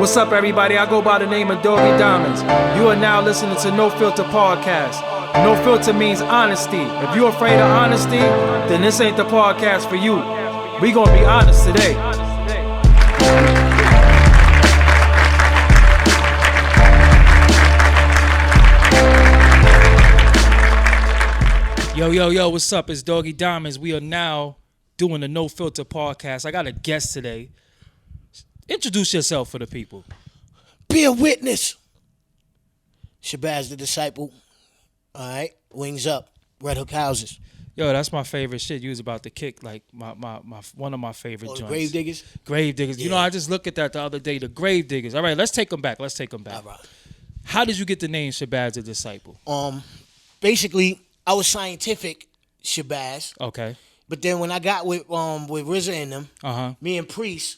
What's up, everybody? I go by the name of Doggie Diamonds. You are now listening to No Filter Podcast. No filter means honesty. If you're afraid of honesty, then this ain't the podcast for you. We gonna be honest today. Yo, what's up? It's Doggie Diamonds. We are now doing the No Filter Podcast. I got a guest today. Introduce yourself for the people. Be a witness. Shabazz the Disciple. All right. Wings up. Red Hook Houses. Yo, that's my favorite shit. You was about to kick like my one of my favorite joints. Grave Diggers? Grave Diggers. Yeah. You know, I just looked at that the other day. The Grave Diggers. All right, let's take them back. All right. How did you get the name Shabazz the Disciple? Basically, I was scientific Shabazz. Okay. But then when I got with RZA and them, me and Priest,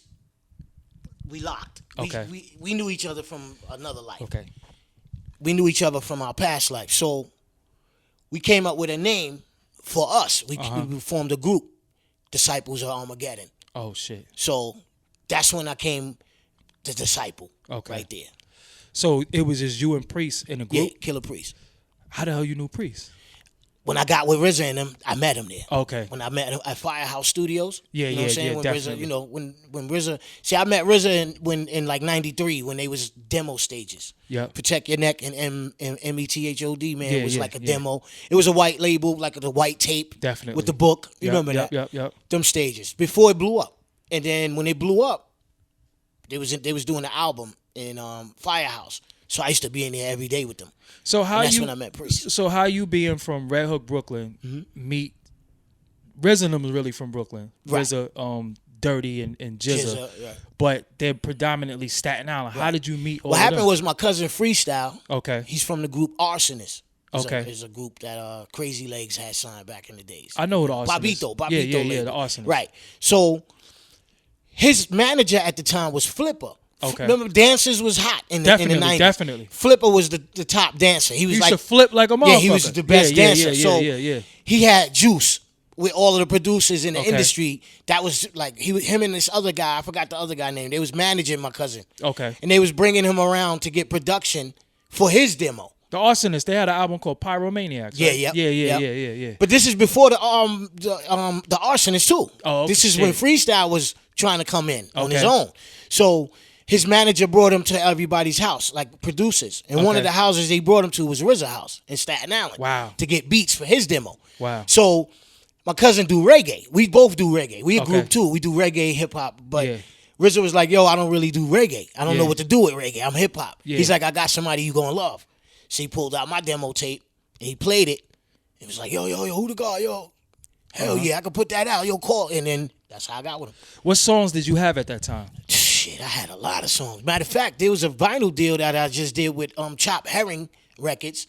we locked. We knew each other from another life. Okay. We knew each other from our past life. So we came up with a name for us. We formed a group, Disciples of Armageddon. Oh, shit. So that's when I came to Disciple. Okay. Right there. So it was just you and Priest in a group? Yeah, Killer Priest. How the hell you knew Priest? When I got with RZA and them, I met him there. Okay. When I met him at Firehouse Studios. Yeah, you know what I'm saying? When definitely. RZA, you know, when RZA, see, I met RZA in like '93 when they was demo stages. Yeah. Protect Your Neck and METHOD, man. It was like a demo. It was a white label, like the white tape. Definitely. With the book. You remember that? Yep. Them stages before it blew up, and then when it blew up, they was doing the album in Firehouse. So I used to be in there every day with them. So how that's when I met Priest. So how you being from Red Hook, Brooklyn, meet RZA and them was really from Brooklyn. Right. RZA, Dirty and Jizza. Right. But they're predominantly Staten Island. Right. How did you meet all What of happened them? was my cousin Freestyle. Okay. He's from the group Arsonist. It's a group that Crazy Legs had signed back in the days. I know what Arsonist is. Babito Yeah, the Arsonist. Right. So his manager at the time was Flipper. Okay. Remember, dancers was hot in the 90s. Definitely. Flipper was the top dancer. He was used to flip like a motherfucker. Yeah, he was the best dancer. Yeah. He had juice with all of the producers in the industry. That was like him and this other guy. I forgot the other guy name. They was managing my cousin. Okay. And they was bringing him around to get production for his demo. The Arsonists, they had an album called Pyromaniacs. Right? Yeah. But this is before the Arsonists too. Oh, okay. This is when Freestyle was trying to come in on his own. So his manager brought him to everybody's house, like producers. And one of the houses they brought him to was RZA house in Staten Island. Wow. To get beats for his demo. Wow. So my cousin do reggae. We both do reggae. We a group too. We do reggae, hip hop. But RZA was like, yo, I don't really do reggae. I don't know what to do with reggae. I'm hip hop. Yeah. He's like, I got somebody you gonna love. So he pulled out my demo tape and he played it. It was like, yo, who the guy, yo? Hell yeah, I could put that out. Yo, call. And then that's how I got with him. What songs did you have at that time? Shit, I had a lot of songs. Matter of fact, there was a vinyl deal that I just did with Chop Herring Records.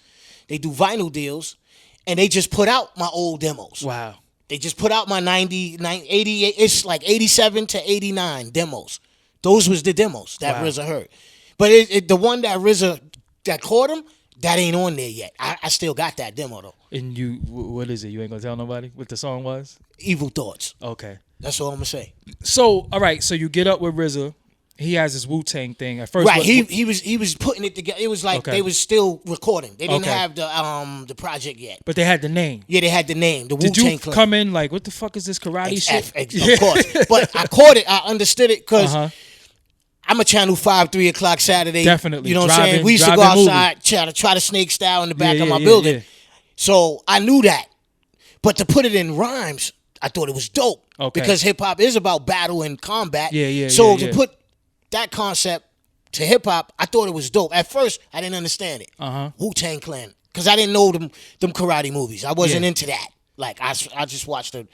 They do vinyl deals, and they just put out my old demos. Wow. They just put out my 88, it's like 87 to 89 demos. Those was the demos that RZA heard. But the one that RZA, that caught him, that ain't on there yet. I still got that demo, though. And what is it? You ain't gonna tell nobody what the song was? Evil Thoughts. Okay. That's all I'm gonna say. So, all right, so you get up with RZA. He has his Wu-Tang thing. At first, right, he was putting it together. It was like they was still recording. They didn't have the project yet. But they had the name. Yeah, they had the name. The Did Wu-Tang you Clan. come in like, what the fuck is this karate shit? Of course. But I caught it. I understood it because I'm a Channel 5, 3 o'clock Saturday. Definitely. You know what I'm saying? We used to go outside, try to snake style in the back of my building. Yeah. So I knew that. But to put it in rhymes, I thought it was dope. Okay. Because hip-hop is about battle and combat. So to put that concept to hip-hop, I thought it was dope. At first, I didn't understand it. Wu-Tang Clan. Because I didn't know them karate movies. I wasn't into that. Like, I just watched the...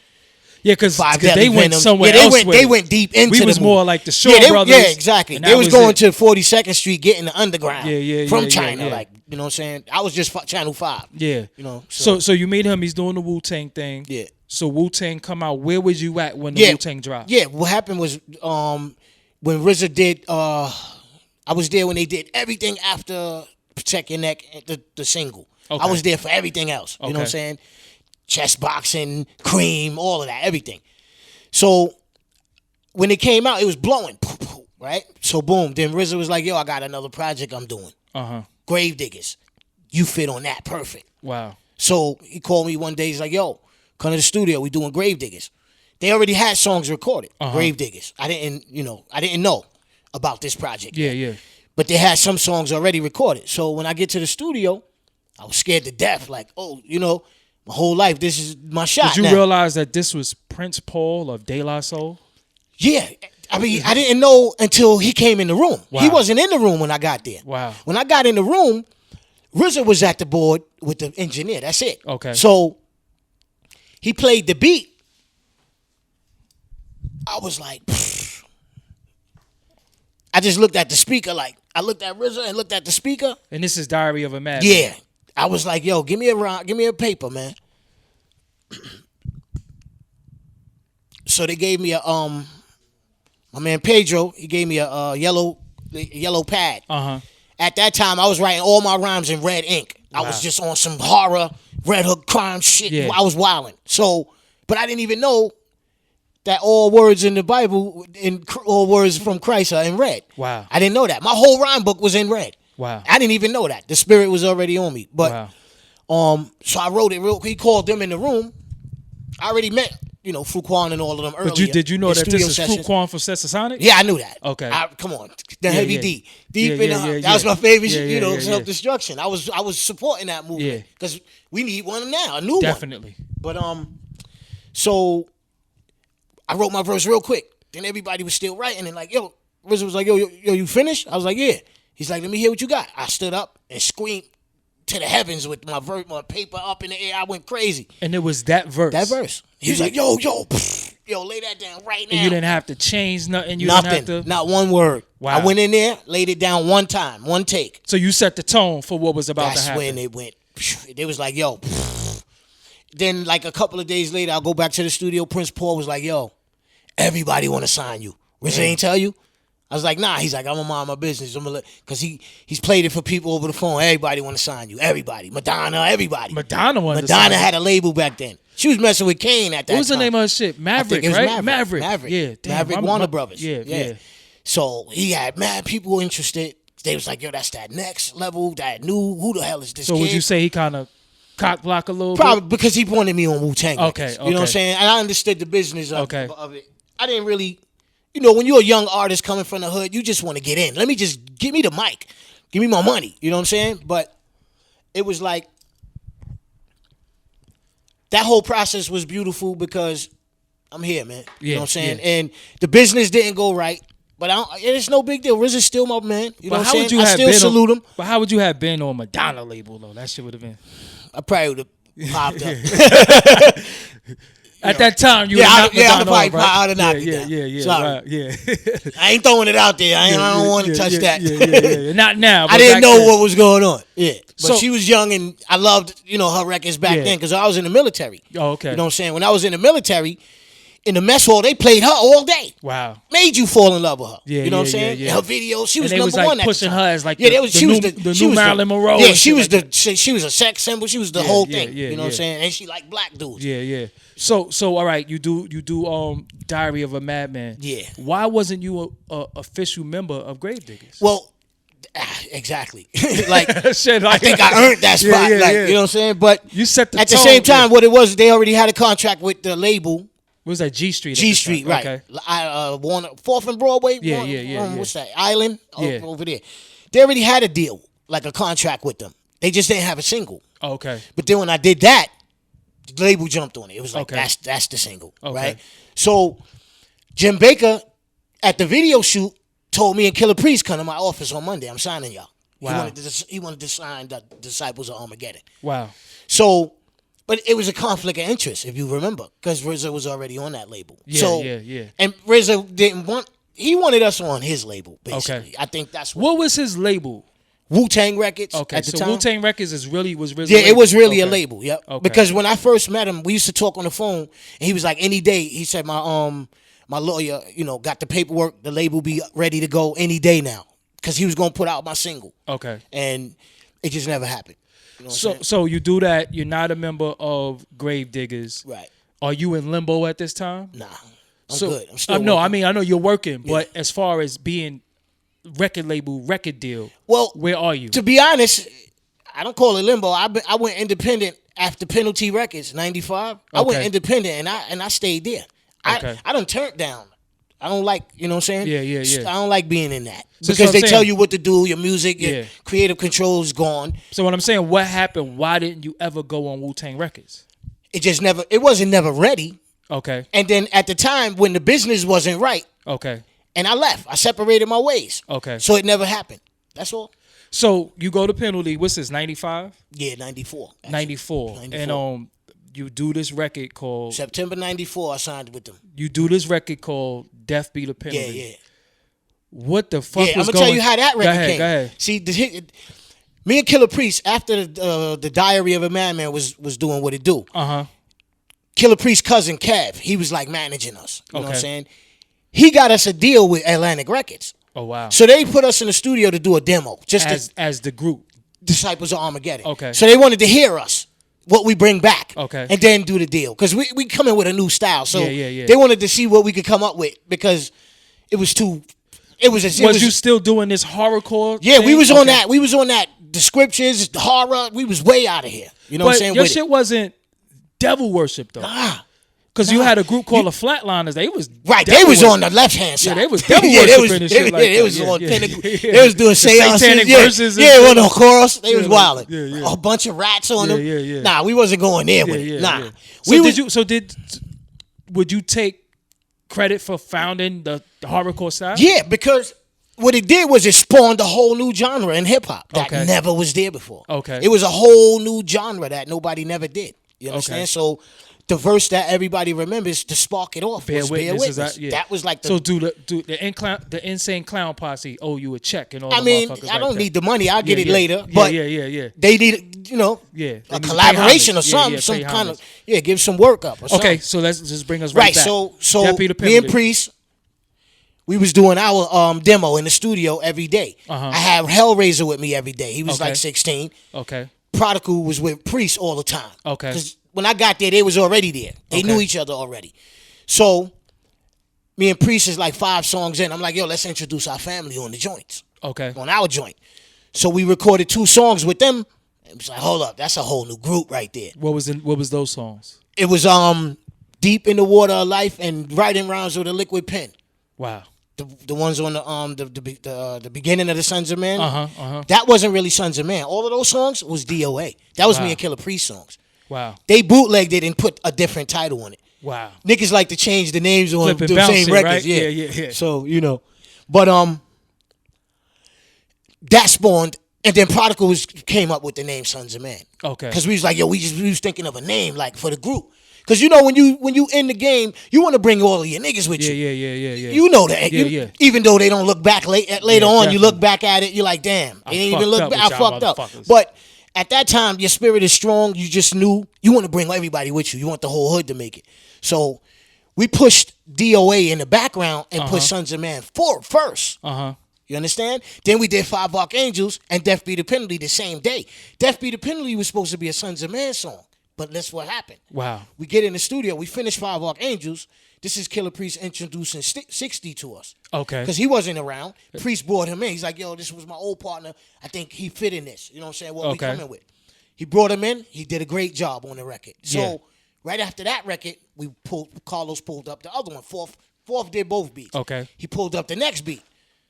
Yeah, because they went somewhere else. They went deep into it. We was more like the Shaw Brothers. Yeah, exactly. They was going to 42nd Street, getting the underground from China. Like, you know what I'm saying? I was just Channel 5. Yeah. You know. So you meet him. He's doing the Wu-Tang thing. Yeah. So Wu-Tang come out. Where was you at when the Wu-Tang dropped? Yeah. What happened was when RZA did, I was there when they did everything after Protect Your Neck, the single. Okay. I was there for everything else. You know what I'm saying? Chess boxing, Cream, all of that, everything. So when it came out, it was blowing. right? So boom, then RZA was like, yo, I got another project I'm doing. Grave Diggers. You fit on that perfect. Wow. So he called me one day. He's like, yo, come to the studio. We doing Grave Diggers. They already had songs recorded. Grave Diggers. I didn't know about this project. Yeah. But they had some songs already recorded. So when I get to the studio, I was scared to death. Like, oh, my whole life, this is my shot. Did you realize that this was Prince Paul of De La Soul? Yeah. I mean, I didn't know until he came in the room. Wow. He wasn't in the room when I got there. Wow. When I got in the room, RZA was at the board with the engineer. That's it. Okay. So he played the beat. I was like, pfft. I just looked at the speaker like, I looked at RZA and looked at the speaker. And this is Diary of a Madman. Yeah. I was like, yo, give me a paper, man. So they gave me a my man Pedro, he gave me a yellow pad. At that time, I was writing all my rhymes in red ink. Wow. I was just on some horror, Red Hook crime shit. Yeah. I was wilding. So, but I didn't even know that all words in the Bible, all words from Christ are in red. Wow. I didn't know that. My whole rhyme book was in red. Wow. I didn't even know that. The spirit was already on me. But so I wrote it real quick. He called them in the room. I already met, Fuquan and all of them earlier. But did you know that this is Fuquan from Setsasonic? Yeah, I knew that. Okay. Come on. The Heavy D. Deep in the that was my favorite self-destruction. I was supporting that movement. Because we need one now, a new one. Definitely. But so I wrote my verse real quick. Then everybody was still writing and like, yo, RZA was like, yo, you finished? I was like, yeah. He's like, let me hear what you got. I stood up and screamed to the heavens with my paper up in the air. I went crazy. And it was that verse. That verse. He was like, yo, lay that down right now. And you didn't have to change nothing. Not one word. Wow. I went in there, laid it down one time, one take. So you set the tone for what was about to happen. That's when it went. They was like, yo. Then like a couple of days later, I'll go back to the studio. Prince Paul was like, yo, everybody want to sign you. RZA ain't tell you? I was like, nah. He's like, I'm gonna mind my business. Because he's played it for people over the phone. Everybody want to sign you. Everybody. Madonna, everybody. Madonna wanted to sign you. Madonna had a label back then. She was messing with Kane at that time. What was the name of her shit? Maverick, right? Maverick. Yeah. Damn, Maverick Warner Brothers. Yeah. So he had mad people interested. They was like, yo, that's that next level, that new, who the hell is this kid? So would you say he kind of cock block a little Probably bit? because he wanted me on Wu-Tang. Okay. You know what I'm saying? And I understood the business of it. I didn't really... when you're a young artist coming from the hood, you just want to get in. Let me just give me the mic. Give me my money. You know what I'm saying? But it was like, that whole process was beautiful because I'm here, man. You know what I'm saying? Yeah. And the business didn't go right, but it's no big deal. RZA's still my man. You know what I'm saying? I still salute him. But how would you have been on Madonna label, though? That shit would have been... I probably would have popped up. At that time, you I'd have probably knocked it down. Yeah. Sorry. Right, yeah. I ain't throwing it out there. I don't want to touch that. Yeah. Not now. But I didn't know what was going on. Yeah. But she was young, and I loved, her records back then because I was in the military. Oh, okay. You know what I'm saying? When I was in the military, in the mess hall, they played her all day. Wow. Made you fall in love with her. Yeah, you know what I'm saying? Yeah. Her videos, she was number one at the time. Pushing her as like she was the Marilyn Monroe. Yeah, she was a sex symbol. She was the whole thing. You know what I'm saying? And she liked black dudes. Yeah. So all right, you do Diary of a Madman. Yeah. Why wasn't you a official member of Grave Diggers? Well, exactly. I think I earned that spot. You know what I'm saying? But you set the at the same time, what it was, they already had a contract with the label. What was that? G Street. G Street, right? Okay. 4th and Broadway. Yeah. What's that? Island over there. They already had a deal, like a contract with them. They just didn't have a single. Okay. But then when I did that, the label jumped on it. It was like that's the single, right? So Jim Baker at the video shoot told me and Killer Priest come to my office on Monday. I'm signing y'all. Wow. He wanted to sign the Disciples of Armageddon. Wow. So, but it was a conflict of interest, if you remember, because RZA was already on that label. Yeah. And RZA he wanted us on his label, basically. Okay. I think that's what was his label? Wu-Tang Records. Okay, at the so time. Wu-Tang Records was really it was really a label. Yep. Okay. Because when I first met him, we used to talk on the phone, and he was like, any day. He said, my lawyer, got the paperwork. The label be ready to go any day now, because he was gonna put out my single. Okay. And it just never happened. You know so you do that. You're not a member of Grave Diggers. Right. Are you in limbo at this time? Nah. I'm good. I'm still no, working. I mean, I know you're working, but as far as being record label, record deal, well, where are you? To be honest, I don't call it limbo. I went independent after Penalty Records, 95. I went independent, and I stayed there. I done turned down. I don't like, you know what I'm saying? Yeah. I don't like being in that. So because they saying, tell you what to do, your music, your creative control is gone. So what I'm saying, what happened? Why didn't you ever go on Wu-Tang Records? It wasn't never ready. Okay. And then at the time when the business wasn't right. Okay. And I left. I separated my ways. Okay. So it never happened. That's all. So you go to Penalty, what's this, 95? Yeah, 94. 94. And you do this record called... September 94, I signed with them. You do this record called Death Be the Penalty. Yeah. What the fuck was going on? I'm going to tell you how that record came. Go ahead. See, me and Killer Priest, after the Diary of a Madman was doing what it do, Killer Priest's cousin, Kev, he was like managing us. You know what I'm saying? He got us a deal with Atlantic Records. Oh, wow. So they put us in the studio to do a demo. As the group? Disciples of Armageddon. Okay. So they wanted to hear us, what we bring back. Okay. And then do the deal. Because we come in with a new style. So yeah. they wanted to see what we could come up with because it was too... Was you still doing this horrorcore? Yeah, thing? We was on that. We was on that. The scriptures, the horror. We was way out of here. You know what I'm saying? Your shit wasn't devil worship though. Because you had a group called the Flatliners. They was right. They was on the left hand side. Yeah, they was devil worshiping and shit like that. They was on pinnacle. They was doing seances. Satanic verses. On the chorus. They was wilding. Yeah. A bunch of rats on them. Yeah. Nah, we wasn't going there with it. Nah. Would you take credit for founding the horrorcore style? Yeah, because what it did was it spawned a whole new genre in hip hop that never was there before. Okay. It was a whole new genre that nobody never did. You understand? Okay. So the verse that everybody remembers to spark it off was Bear Witness. That was like the... So do the Insane Clown Posse owe you a check and all I mean, I don't need the money. I'll get it later. But they need, a collaboration or something. Some kind of... Yeah, give some work up or something. Okay, so let's just bring us right back. So me and Priest, we was doing our demo in the studio every day. I had Hellraiser with me every day. He was like 16. Okay. Prodigal was with Priest all the time. Okay. Because when I got there, they was already there. They knew each other already. So me and Priest is like 5 songs in. I'm like, yo, let's introduce our family on the joints. Okay. On our joint. So we recorded 2 songs with them. It was like, hold up, that's a whole new group right there. What was those songs? It was Deep in the Water of Life and Writing Rhymes with a Liquid Pen. Wow. The ones on the beginning of the Sons of Men. Uh-huh. That wasn't really Sons of Men. All of those songs was DOA. That was me and Killer Priest songs. Wow. They bootlegged it and put a different title on it. Wow. Niggas like to change the names on the same records. Right? Yeah. So, But that spawned, and then Prodigal came up with the name Sons of Men. Okay. Because we was like, yo, we was thinking of a name like for the group. Because when you in the game, you want to bring all of your niggas with you. Yeah. You know that. Even though they don't look back later on, definitely. You look back at it, you're like, damn, they didn't even look back. I fucked up. But at that time, your spirit is strong. You just knew you want to bring everybody with you. You want the whole hood to make it. So we pushed DOA in the background and put Sons of Man first. You understand? Then we did 5 Archangels and Death Be the Penalty the same day. Death Be the Penalty was supposed to be a Sons of Man song. But that's what happened. Wow. We get in the studio. We finish 5 Archangels. This is Killer Priest introducing 60 to us. Okay. Because he wasn't around. Priest brought him in. He's like, yo, this was my old partner. I think he fit in this. You know what I'm saying? What we coming with. He brought him in. He did a great job on the record. So right after that record, Carlos pulled up the other one. Fourth did both beats. Okay. He pulled up the next beat.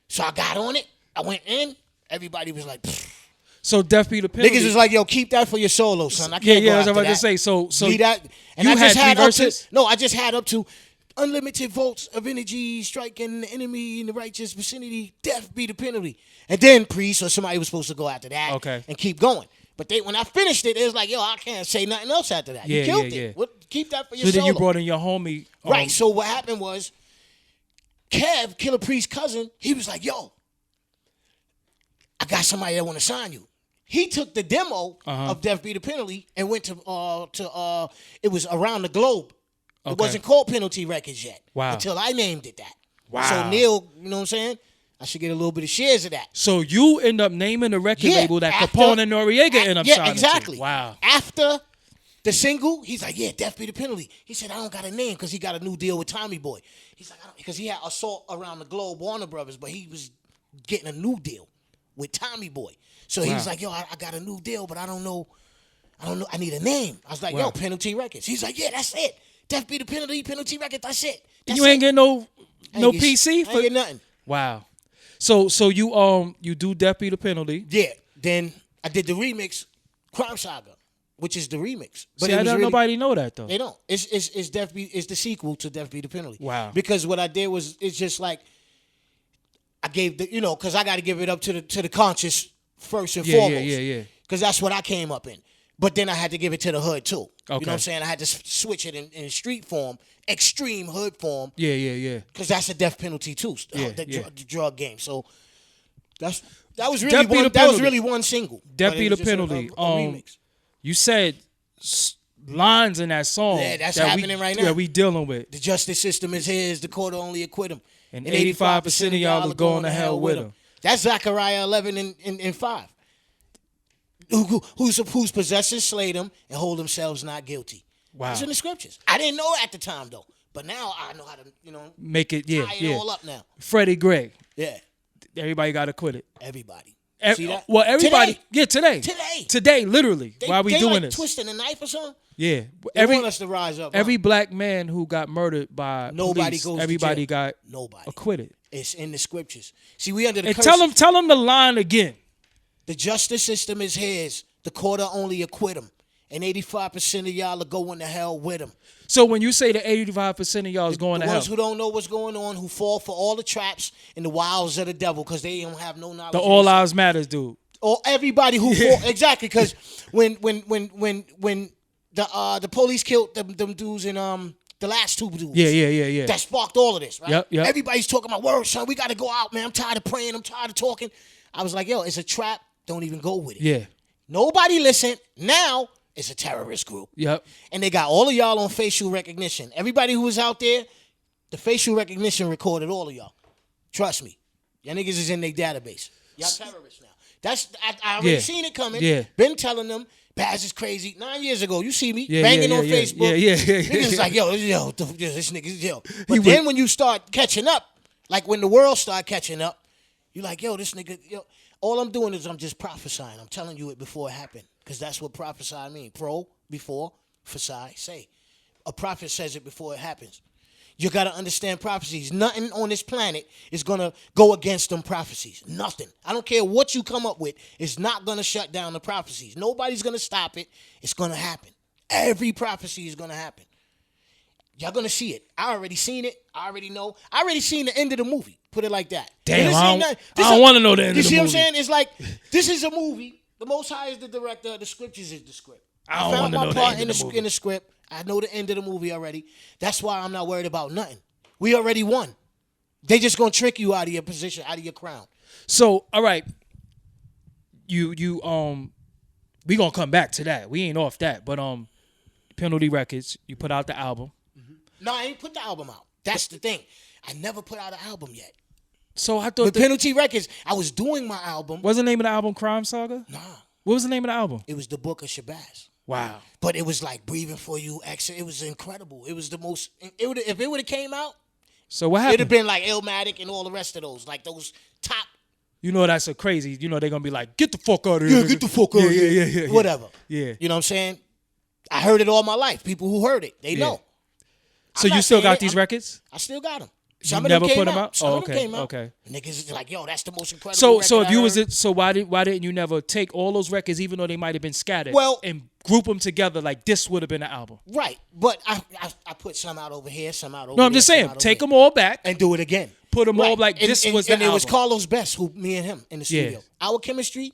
So I got on it. I went in. Everybody was like, pfft. So Death Be the Penalty. Niggas was like, yo, keep that for your solo, son. I can't go I was after about that. to say. So leave that. And you I just had 3 verses? I just had up to unlimited volts of energy striking the enemy in the righteous vicinity. Death be the penalty. And then Priest or somebody was supposed to go after that and keep going. But when I finished it, it was like, yo, I can't say nothing else after that. You killed it. Keep that for your solo. So then you brought in your homie. Right. So what happened was Kev, Killer Priest's cousin, he was like, yo, I got somebody that want to sign you. He took the demo of Death Be the Penalty and went to it was Around the Globe. It wasn't called Penalty Records yet. Wow. Until I named it that. Wow. So Neil, you know what I'm saying? I should get a little bit of shares of that. So you end up naming the record label that Capone and Noriega end up signing exactly. to. Wow. After The single, he's like, yeah, death be the penalty. He said, I don't got a name because he got a new deal with Tommy Boy. He's like, because he had Assault Around the Globe, Warner Brothers, but he was getting a new deal with Tommy Boy. So he was like, yo, I got a new deal, but I don't know. I need a name. I was like, yo, Penalty Records. He's like, yeah, that's it. Death be the penalty, Penalty Records, that's it. You ain't getting no PC I ain't get nothing. Wow. So you do Death Be the Penalty. Yeah. Then I did the remix, Crime Saga, which is the remix. But see, I don't nobody know that though. They don't. It's Death Be, it's the sequel to Death Be the Penalty. Wow. Because what I did was, it's just like I gave the, because I got to give it up to the conscious first and foremost. Yeah. Because that's what I came up in. But then I had to give it to the hood too. Okay. You know what I'm saying? I had to switch it in street form, extreme hood form. Yeah. Because that's a death penalty too, the drug game. So that was really one single. Death Be the Penalty. A remix. You said lines in that song. Yeah, that's happening right now. Yeah, we dealing with. The justice system is his. The court only acquit him. And 85% of y'all are going to hell with him. That's Zechariah 11 and 5. Whose possessors slayed him and hold themselves not guilty. Wow. It's in the scriptures. I didn't know at the time though, but now I know how to, make it. tie it all up now. Freddie Gray. Yeah. Everybody got acquitted. Everybody. See that? Well, everybody. Today. Yeah, today. Today, literally. While we doing this? Twisting a knife or something. Yeah. They want us to rise up. Every black man who got murdered by police, everybody got acquitted. It's in the scriptures. See, we under the curse. Tell them the line again. The justice system is his. The court only acquit him. And 85% of y'all are going to hell with him. So when you say the 85% of y'all is going to hell. The ones who don't know what's going on, who fall for all the traps and the wiles of the devil because they don't have no knowledge. The All Lives Matters dude. Or everybody who fall. Exactly, because when the police killed them dudes in the last two dudes. Yeah. That sparked all of this, right? Yep. Everybody's talking about, word, son, we got to go out, man. I'm tired of praying. I'm tired of talking. I was like, yo, it's a trap. Don't even go with it. Yeah. Nobody listened. Now it's a terrorist group. Yep. And they got all of y'all on facial recognition. Everybody who was out there, the facial recognition recorded all of y'all. Trust me. Y'all niggas is in their database. Y'all terrorists now. I already seen it coming. Yeah. Been telling them, Baz is crazy. 9 years ago, you see me banging on Facebook. Yeah. Niggas like, yo, this nigga's, yo. But then when you start catching up, like when the world start catching up, you like, yo, this nigga, yo. All I'm doing is I'm just prophesying. I'm telling you it before it happened. Because that's what prophesy mean. Before, phesai, say. A prophet says it before it happens. You got to understand prophecies. Nothing on this planet is going to go against them prophecies. Nothing. I don't care what you come up with. It's not going to shut down the prophecies. Nobody's going to stop it. It's going to happen. Every prophecy is going to happen. Y'all going to see it. I already seen it. I already know. I already seen the end of the movie. Put it like that. Damn, I don't want to know the end of the movie. You see what I'm saying? It's like, this is a movie. The Most High is the director. The scriptures is the script. I don't want to know the end of the movie. In the script. I know the end of the movie already. That's why I'm not worried about nothing. We already won. They just going to trick you out of your position, out of your crown. So, all right. We going to come back to that. We ain't off that. But Penalty Records, you put out the album. No, I ain't put the album out. That's the thing. I never put out an album yet. So I thought with Penalty Records, I was doing my album. What's the name of the album? Crime Saga? Nah. What was the name of the album? It was The Book of Shabazz. Wow. But it was like Breathing for You, Exit. It was incredible. It was the most. If it would have came out. So what happened? It'd have been like Illmatic and all the rest of those, like those top. You know that's a crazy. You know they're gonna be like, get the fuck out of here. Yeah, get the fuck out of here. Yeah. Whatever. Yeah. You know what I'm saying? I heard it all my life. People who heard it, they know. So you still got these records? I still got them. Some of them never put them out. Some of them came out. Okay. Niggas is like, yo, that's the most incredible. So if you was it, so why didn't you never take all those records, even though they might have been scattered, and group them together like this would have been an album? Right, but I put some out over here, some out over there. No, I'm just saying, take them all back and do it again. Put them all like this was the album. And it was Carlos Best, who me and him in the studio. Our chemistry.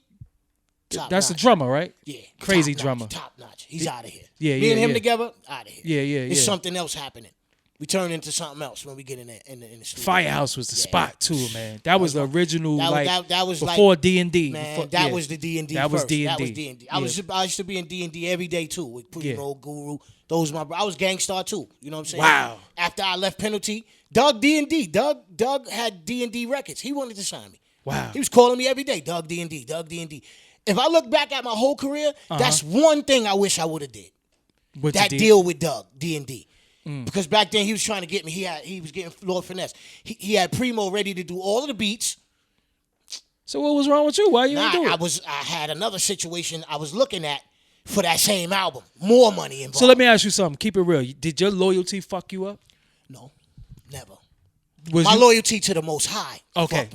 That's the drummer, right? Yeah. Crazy drummer. Top notch. He's out of here. Yeah, me and him together, out of here. Yeah. It's something else happening. We turn into something else when we get in the studio. Firehouse was the spot too, man. That was the original, that was before D&D. Man, that was the D&D. That was D&D. That was D&D. I used to be in D&D every day too with Primo, Guru. Those my bro. I was Gangstar too. You know what I'm saying? Wow. After I left Penalty, Doug D&D. Doug had D&D records. He wanted to sign me. Wow. He was calling me every day. Doug D&D. Doug D&D. If I look back at my whole career, that's one thing I wish I would have did. that deal with Doug, D&D. Because back then he was trying to get me. He was getting Lord Finesse. He had Primo ready to do all of the beats. So what was wrong with you? Why you didn't do it? I had another situation I was looking at for that same album. More money involved. So let me ask you something. Keep it real. Did your loyalty fuck you up? No, never. My loyalty to the Most High. Okay.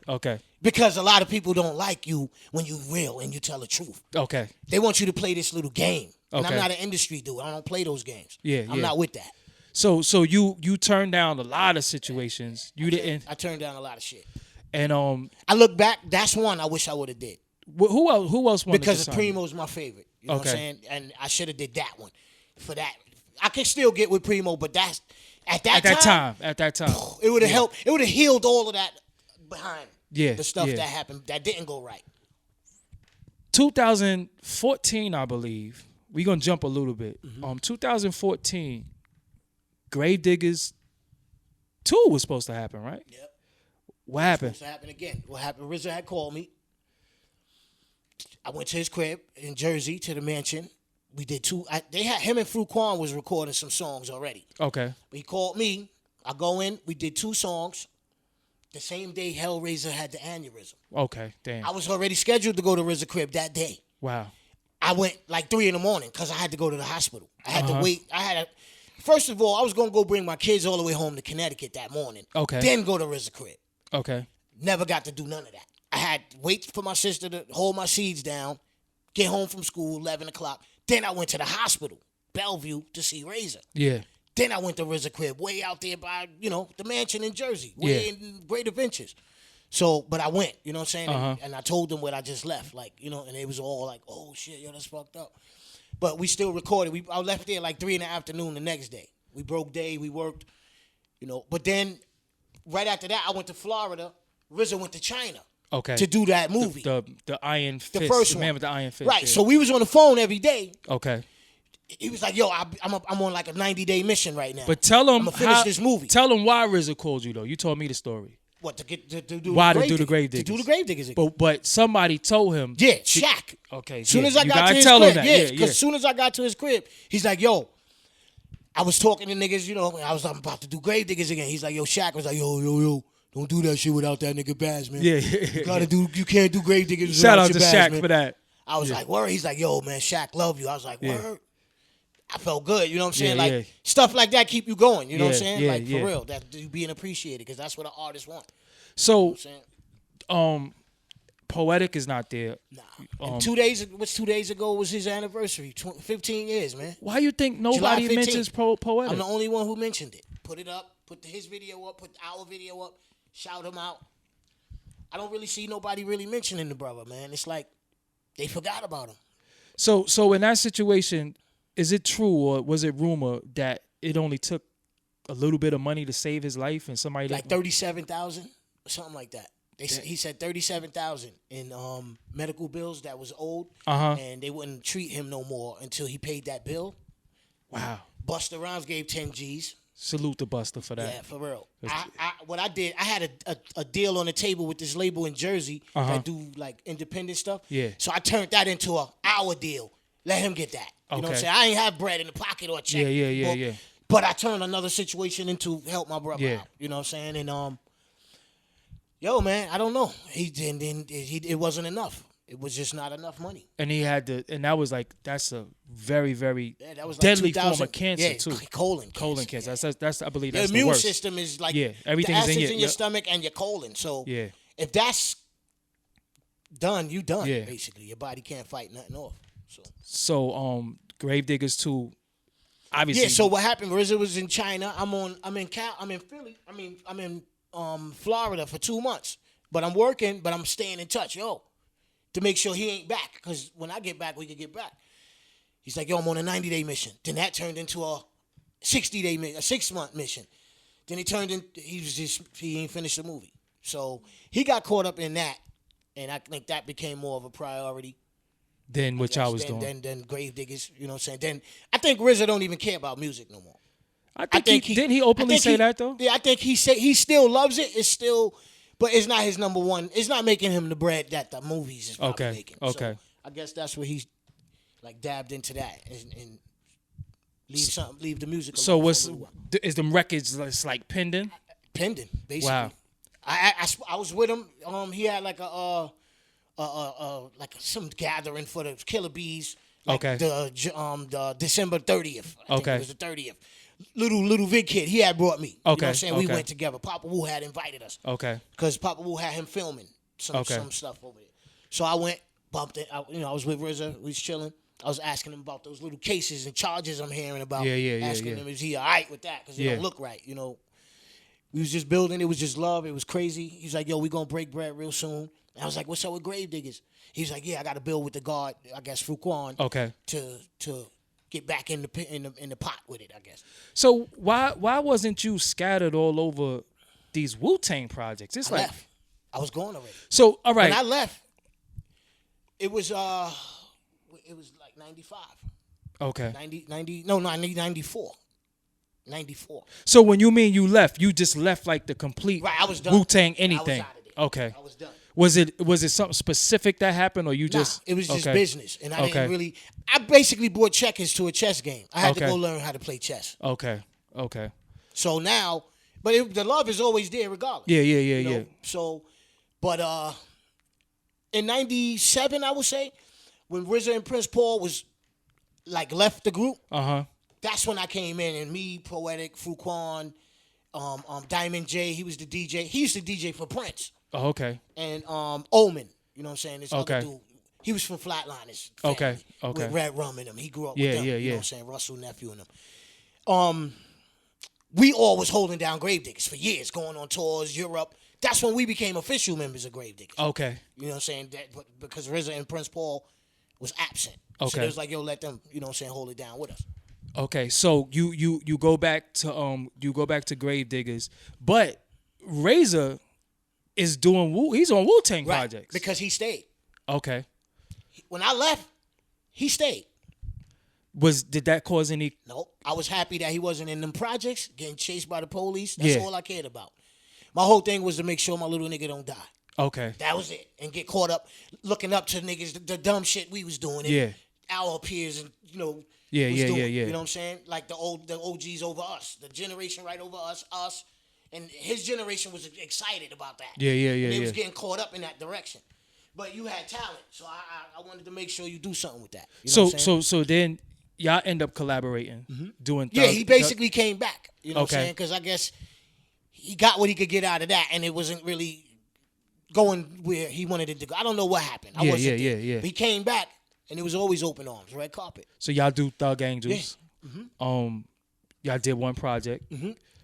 Okay. Because a lot of people don't like you when you real and you tell the truth. Okay. They want you to play this little game. And Okay. I'm not an industry dude. I don't play those games. Yeah, I'm not with that. So you turned down a lot of situations. I turned down a lot of shit. And I look back. That's one I wish I would have did. Who else wanted Because to Primo's my favorite. You know what I'm saying? And I should have did that one. For that, I could still get with Primo, but that's at that time. It would have helped. It would have healed all of that behind the stuff that happened that didn't go right. 2014, I believe. We're gonna jump a little bit. 2014, Gravediggers 2 was supposed to happen, right? Yep. What happened? Supposed to happen again. What happened? RZA had called me. I went to his crib in Jersey to the mansion. We did two. They had him and Fruquan was recording some songs already. Okay. But he called me. I go in. We did 2 songs. The same day Hellraiser had the aneurysm. Okay. Damn. I was already scheduled to go to RZA crib that day. Wow. I went like 3 a.m. because I had to go to the hospital. I had to wait. First of all, I was gonna go bring my kids all the way home to Connecticut that morning. Okay. Then go to RZA crib. Okay. Never got to do none of that. I had to wait for my sister to hold my seeds down, get home from school, 11 o'clock. Then I went to the hospital, Bellevue, to see Razor. Yeah. Then I went to RZA crib, way out there by, the mansion in Jersey, way in Great Adventures. So, but I went, you know what I'm saying? And I told them what I just left, and it was all like, oh, shit, that's fucked up. But we still recorded. I left there like 3 in the afternoon the next day. We broke day, we worked, But then, right after that, I went to Florida. RZA went to China. Okay. To do that movie. The Iron Fist. The first one. Man with the Iron Fist. Right. Yeah. So we was on the phone every day. Okay. He was like, yo, I'm on like a 90-day mission right now. But tell him I'm gonna finish this movie. Tell him why RZA called you though. You told me the story. What to do? Why to do the Gravediggers? To do the Gravediggers again. But somebody told him. Yeah, Shaq. Okay. As soon as I you got to his tell crib, him that. because as soon as I got to his crib, he's like, yo, I was talking to niggas, I'm about to do Gravediggers again. He's like, yo, Shaq was like, yo. Don't do that shit without that nigga Baz, man. Yeah. You can't do Gravediggers Shout without out to Shabazz, Shaq man. for that. I was like, word. He's like, yo, man, Shaq love you. I was like, word. I felt good, you know what I'm saying? Stuff like that keep you going, you know what I'm saying? For real, that you being appreciated, because that's what an artist want. So, Poetic is not there. Nah. And 2 days ago was his anniversary, 15 years, man. Why you think nobody mentions Poetic? I'm the only one who mentioned it. Put it up, put his video up, put our video up, shout him out. I don't really see nobody really mentioning the brother, man. It's like they forgot about him. So in that situation, is it true or was it rumor that it only took a little bit of money to save his life and somebody like $37,000 or something like that? He said $37,000 in medical bills that was owed, and they wouldn't treat him no more until he paid that bill. Wow. Busta Rhymes gave 10 G's. Salute to Busta for that. Yeah, for real. What I did, I had a deal on the table with this label in Jersey that do like independent stuff. Yeah. So I turned that into a hour deal. Let him get that. You know what I'm saying? I ain't have bread in the pocket or a check. Yeah. But I turned another situation into help my brother Yeah. out. You know what I'm saying? And yo, man, I don't know. It wasn't enough. It was just not enough money. And he had to, and that was like, that's a very, very that was like deadly form of cancer too. Colon cancer. Yeah. That's I believe your that's the immune worst. system is like everything the is acid's in your yeah. stomach and your colon. So yeah. if that's done, you done. Yeah. Basically, your body can't fight nothing off. So Gravediggers 2, obviously. Yeah. So what happened? RZA was in China. I'm in Philly. I'm in Florida for 2 months. But I'm working. But I'm staying in touch, to make sure he ain't back. Because when I get back, we could get back. He's like, yo, I'm on a 90-day mission. Then that turned into a 60-day mission, a 6-month mission. Then he ain't finished the movie. So he got caught up in that, and I think that became more of a priority. Than what y'all was doing. Then Gravediggers, you know what I'm saying? Then I think RZA don't even care about music no more. I think didn't he openly say that though? Yeah, I think he still loves it. It's still, but it's not his number one. It's not making him the bread that the movies is probably making. Okay. So I guess that's where he's like dabbed into that and Leave the music alone. So is them records like pending? Pending, basically. Wow. I was with him. He had like some gathering for the Killer Bees. Like Okay. The December 30th. I think Okay. it was the 30th. Little Vid Kid, he had brought me. You know Okay, what I'm saying? We okay. went together. Papa Wu had invited us. Okay. Because Papa Wu had him filming some stuff over there. So I went, bumped it. I was with RZA. We was chilling. I was asking him about those little cases and charges I'm hearing about. Asking him, is he all right with that? Because he don't look right, We was just building. It was just love. It was crazy. He's like, yo, we going to break bread real soon. And I was like, what's up with Gravediggers? He's like, yeah, I got to build with the guard, I guess, Fuquan. Okay. To get back in the pot with it, I guess. So why wasn't you scattered all over these Wu-Tang projects? I left. I was going already. So all right. When I left, it was like 95. Okay. 94. 94. So when you mean you left, you just left like the complete Right, I was done. Wu-Tang anything. I was out of there. Okay. I was done. Was it something specific that happened, or you just? It was just okay. business, and I didn't really. I basically bought checkers to a chess game. I had to Okay. go learn how to play chess. Okay. So now, but the love is always there regardless. Yeah. So, but in '97, I would say, when RZA and Prince Paul was like left the group, that's when I came in, and me, Poetic, Fuquan, Diamond J, he was the DJ. He used to DJ for Prince. Oh, okay. And Omen, you know what I'm saying? This other Okay. dude. He was from Flatliners. Okay. With Red Rum in him. He grew up Yeah, with them. yeah, You know yeah. what I'm saying? Russell nephew and them. We all was holding down Gravediggers for years, going on tours, Europe. That's when we became official members of Gravediggers. Okay. You know what I'm saying? Because RZA and Prince Paul was absent. Okay. So it was like, yo, let them, you know what I'm saying, hold it down with us. Okay. So you go back to Gravediggers, but Razor is doing he's on Wu-Tang projects. Because he stayed. Okay. When I left, he stayed. Did that cause any? Nope. I was happy that he wasn't in them projects, getting chased by the police. That's Yeah. all I cared about. My whole thing was to make sure my little nigga don't die. Okay. That was it. And get caught up looking up to niggas, the dumb shit we was doing. And Yeah. our peers and, Yeah. was doing, You know what I'm saying? Like the OGs over us. The generation right over us. And his generation was excited about that. Yeah. And they was getting caught up in that direction. But you had talent. So I wanted to make sure you do something with that. You know what I'm saying? So then y'all end up collaborating, doing. Yeah, he basically came back. You know what I'm Okay. saying? Because I guess he got what he could get out of that, and it wasn't really going where he wanted it to go. I don't know what happened. I wasn't there. Yeah. But he came back, and it was always open arms, red carpet. So y'all do Thug Angels. Yeah. Y'all did one project.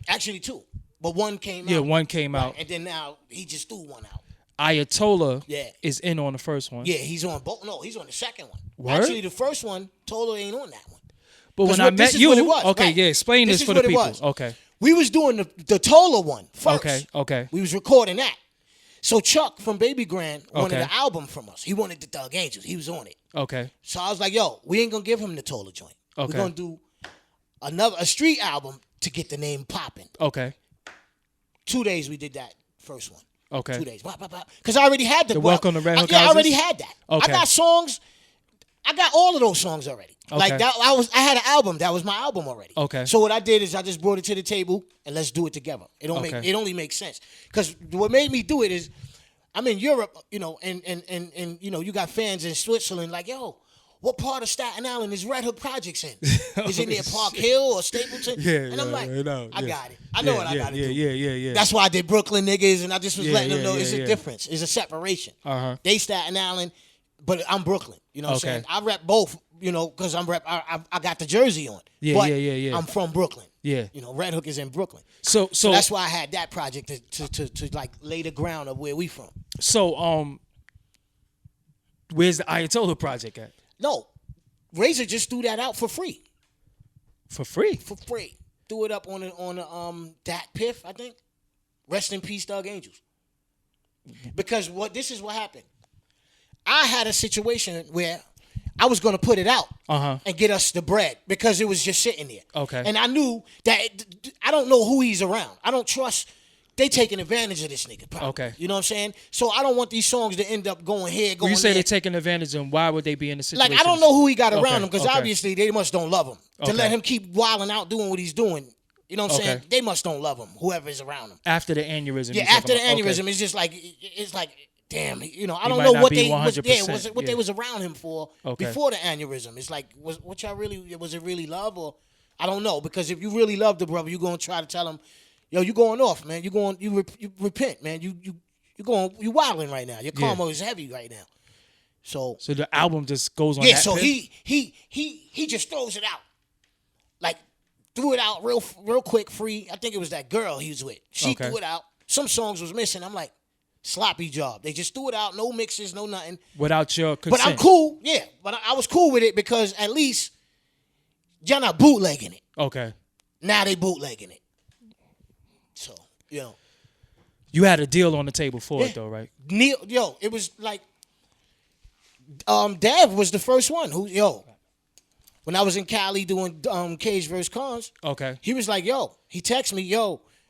Actually, two. But one came out. Yeah, one came out. And then now he just threw one out. Ayatollah Yeah. is in on the first one. Yeah, he's on both. No, he's on the second one. Word? Actually, the first one, Tola ain't on that one. But when 'Cause I met this is you, what it was, okay, right. yeah, explain this is for the what it people. was. Okay. We was doing the Tola one first. Okay. We was recording that. So Chuck from Baby Grand wanted Okay. an album from us. He wanted the Thug Angels. He was on it. Okay. So I was like, yo, we ain't gonna give him the Tola joint. Okay. We're gonna do a street album to get the name popping. Okay. 2 days we did that first one. Okay. 2 days. Because I already had The Welcome to Red Hook Yeah, I Houses? already had that. Okay. I got songs. I got all of those songs already. Okay. Like that, I had an album. That was my album already. Okay. So what I did is I just brought it to the table and let's do it together. It only makes sense. Because what made me do it is I'm in Europe, and you got fans in Switzerland like, yo, what part of Staten Island is Red Hook Projects in? Is it near Park Hill or Stapleton? And I'm like, I got it. I know what I got to do. Yeah. That's why I did Brooklyn niggas, and I just was letting them know it's a yeah. difference. It's a separation. Uh-huh. They Staten Island, but I'm Brooklyn. You know what I'm Okay. saying? I rep both, because I got the jersey on. Yeah, but yeah. I'm from Brooklyn. Yeah. Red Hook is in Brooklyn. So That's why I had that project to like lay the ground of where we from. So where's the Ayatollah project at? No, Razor just threw that out for free. For free? For free. Threw it up on the Dat Piff, I think. Rest in peace, Thug Angels. Because this is what happened. I had a situation where I was going to put it out and get us the bread because it was just sitting there. Okay. And I knew that I don't know who he's around. I don't trust they taking advantage of this nigga. Probably. Okay. You know what I'm saying? So I don't want these songs to end up going here, going When you say there. they're taking advantage, and why would they be in the situation? Like, I don't know who he got around Okay, him, because okay. obviously they must don't love him. To let him keep wilding out doing what he's doing, you know what I'm saying? They must don't love him, whoever is around him. After the aneurysm. Yeah, after the aneurysm, it's just like, damn, you know, I don't might know not what be they 100%, they was around him for before the aneurysm. It's like, was it really love, or I don't know, because if you really love the brother, you're gonna try to tell him, yo, you going off, man. You repent, man. You wilding right now. Your karma is heavy right now. So the album just goes on. Yeah, that so pit? he just throws it out. Like, threw it out real quick, free. I think it was that girl he was with. She threw it out. Some songs was missing. I'm like, sloppy job. They just threw it out, no mixes, no nothing. Without your consent. But I'm cool, yeah. But I was cool with it, because at least y'all not bootlegging it. Okay. Now they bootlegging it. So, you know. You had a deal on the table for it, though, right? It was like, Dav was the first one who, when I was in Cali doing Cage vs. Cons, okay, he was like, he texted me,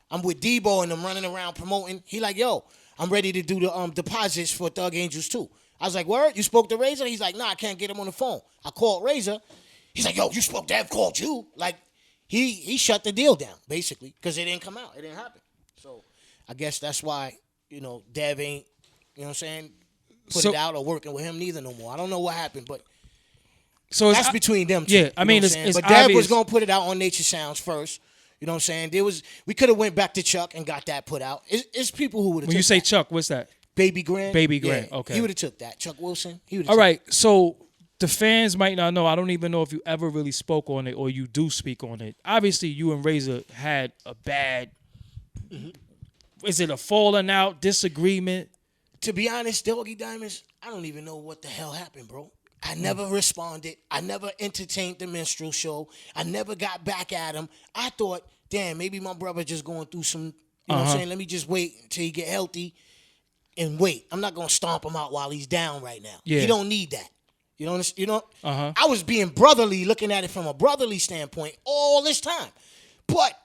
I'm with Debo and I'm running around promoting. He like, I'm ready to do the deposits for Thug Angels too. I was like, word? You spoke to Razor? He's like, nah, I can't get him on the phone. I called Razor. He's like, you spoke, Dav called you. Like, he shut the deal down, basically, because it didn't come out. It didn't happen. So I guess that's why, Dav ain't, you know what I'm saying, put it out or working with him neither no more. I don't know what happened, but so that's between them two. Yeah, I mean, it's but Dav obvious. was going to put it out on Nature Sounds first. You know what I'm saying? We could have went back to Chuck and got that put out. It's people who would have. When you say that. Chuck, what's that? Baby Grand. Baby Grand. Yeah, okay. He would have took that. Chuck Wilson. He would. All right. So the fans might not know. I don't even know if you ever really spoke on it or you do speak on it. Obviously, you and Razor had a bad. Is it a falling out, disagreement? To be honest, Doggie Diamonds, I don't even know what the hell happened, bro. I never responded. I never entertained the minstrel show. I never got back at him. I thought, damn, maybe my brother just going through some, you know what I'm saying? Let me just wait until he get healthy and wait. I'm not going to stomp him out while he's down right now. Yeah. He don't need that. You know? I was being brotherly, looking at it from a brotherly standpoint all this time. But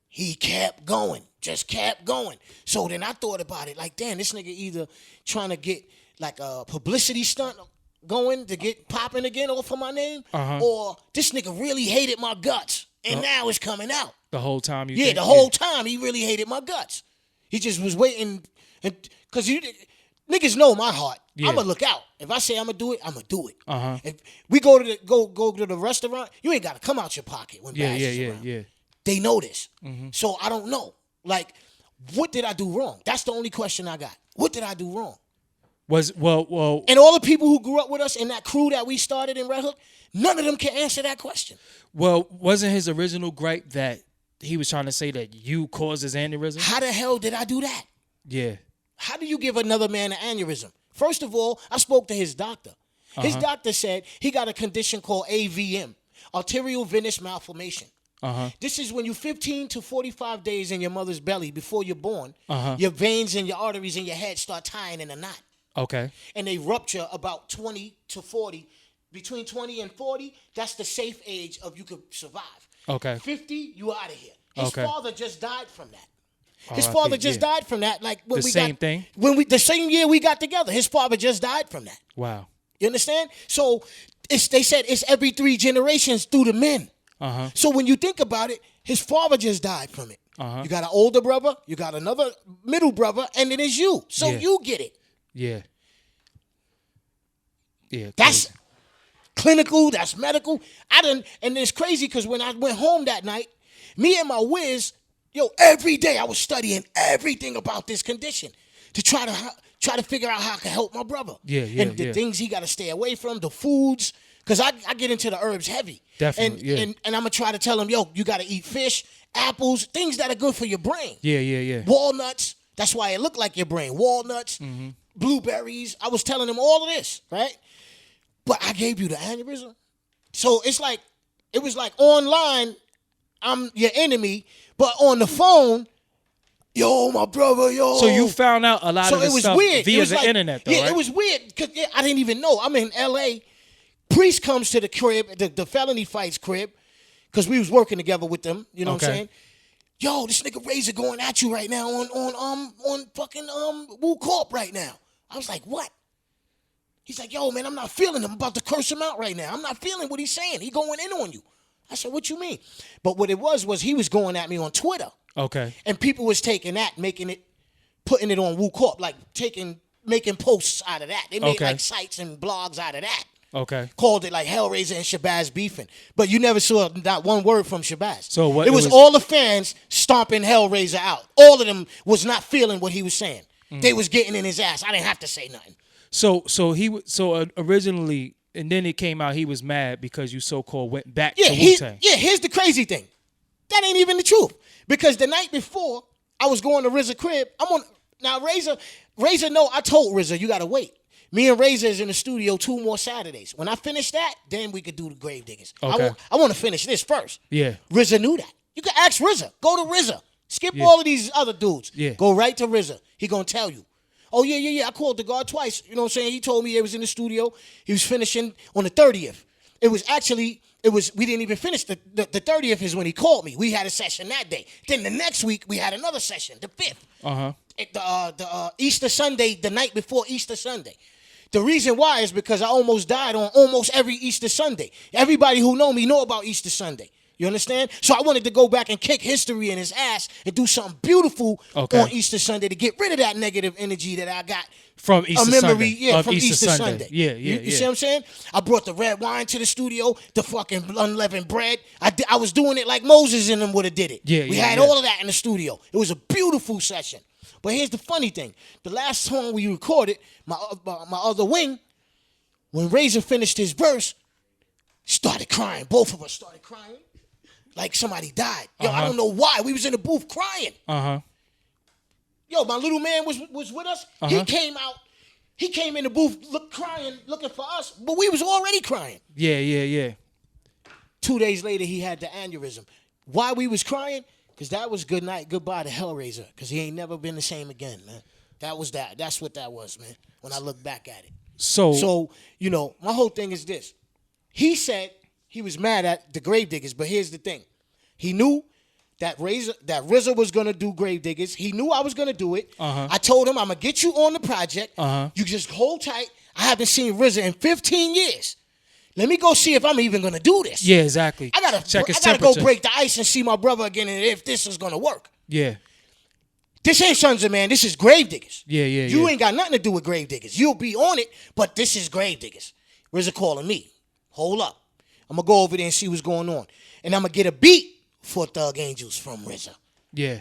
he kept going, just kept going. So then I thought about it like, damn, this nigga either trying to get like a publicity stunt going to get popping again off of my name, or this nigga really hated my guts, and now it's coming out. The whole time you the whole time he really hated my guts. He just was waiting, because niggas know my heart. Yeah. I'm gonna look out. If I say I'm gonna do it, I'm gonna do it. If we go to the restaurant, you ain't gotta come out your pocket when Baz is around. Yeah. They know this. So I don't know. Like, what did I do wrong? That's the only question I got. What did I do wrong? And all the people who grew up with us in that crew that we started in Red Hook, none of them can answer that question. Well, wasn't his original gripe that he was trying to say that you caused his aneurysm? How the hell did I do that? Yeah. How do you give another man an aneurysm? First of all, I spoke to his doctor. His doctor said he got a condition called AVM, arterial venous malformation. This is when you're 15 to 45 days in your mother's belly before you're born. Your veins and your arteries in your head start tying in a knot. Okay. And they rupture about 20 to 40. Between 20 and 40, that's the safe age of you could survive. Okay. 50, you out of here. His father just died from that. His R.I.P., father just died from that. Like when the same year we got together, his father just died from that. Wow. You understand? So they said it's every 3 generations through the men. So when you think about it, his father just died from it. You got an older brother, you got another middle brother, and then it's you. So you get it. Yeah. Yeah. That's clinical, that's medical. And it's crazy because when I went home that night, me and my whiz, every day I was studying everything about this condition to try to figure out how I can help my brother. And the things he got to stay away from, the foods, because I get into the herbs heavy. Definitely, and I'm going to try to tell him, you got to eat fish, apples, things that are good for your brain. Yeah. Walnuts, that's why it looked like your brain. Walnuts, blueberries. I was telling him all of this, right? But I gave you the aneurysm. So it was like online, I'm your enemy, but on the phone, my brother, So you found out a lot of this stuff weird. via the internet, though, yeah, right? It was weird because I didn't even know. I'm in L.A. Priest comes to the crib, the felony fights crib, because we was working together with them. You know what I'm saying? yo, this nigga Razor going at you right now on fucking Wu Corp right now. I was like, what? He's like, yo, man, I'm not feeling him. I'm about to curse him out right now. I'm not feeling what he's saying. He going in on you. I said, what you mean? But what it was he was going at me on Twitter. Okay. And people was taking that, putting it on Wu Corp, like making posts out of that. They made like sites and blogs out of that. Okay. Called it like Hellraiser and Shabazz beefing. But you never saw not one word from Shabazz. So what? It was all the fans stomping Hellraiser out. All of them was not feeling what he was saying. They was getting in his ass. I didn't have to say nothing. So originally, and then it came out he was mad because you so-called went back to Wu-Tang. Here's the crazy thing. That ain't even the truth. Because the night before I was going to RZA crib, now Razor know I told RZA you gotta wait. Me and Razor is in the studio 2 more Saturdays. When I finish that, then we could do the Gravediggers. Okay. I want to finish this first. Yeah. RZA knew that. You can ask RZA. Go to RZA. Skip all of these other dudes. Yeah. Go right to RZA. He gonna tell you. Oh, yeah. I called the guard twice. You know what I'm saying? He told me he was in the studio. He was finishing on the 30th. We didn't even finish. The 30th is when he called me. We had a session that day. Then the next week, we had another session, the 5th. Uh-huh. The Easter Sunday, the night before Easter Sunday. The reason why is because I almost died on almost every Easter Sunday. Everybody who know me know about Easter Sunday. You understand? So I wanted to go back and kick history in his ass and do something beautiful on Easter Sunday to get rid of that negative energy that I got from Easter Sunday. Yeah, from Easter Sunday. Yeah. You see what I'm saying? I brought the red wine to the studio, the fucking unleavened bread. I was doing it like Moses and them would have did it. We had all of that in the studio. It was a beautiful session. But here's the funny thing. The last song we recorded, my other wing, when Razor finished his verse, started crying. Both of us started crying. Like somebody died. Yo, I don't know why. We was in the booth crying. Yo, my little man was with us. He came out. He came in the booth crying, looking for us. But we was already crying. Yeah. 2 days later, he had the aneurysm. Why we was crying? Because that was good night, goodbye to Hellraiser. Because he ain't never been the same again, man. That was that. That's what that was, man, when I look back at it. So you know, my whole thing is this. He said he was mad at the Gravediggers, but here's the thing. He knew that RZA was going to do Gravediggers. He knew I was going to do it. I told him, I'm going to get you on the project. You just hold tight. I haven't seen RZA in 15 years. Let me go see if I'm even going to do this. Yeah, exactly. I gotta go break the ice and see my brother again and if this is going to work. Yeah. This ain't Sons of Man. This is Gravediggers. Yeah. You ain't got nothing to do with Gravediggers. You'll be on it, but this is Gravediggers. RZA calling me. Hold up. I'm going to go over there and see what's going on. And I'm going to get a beat for Thug Angels from RZA. Yeah.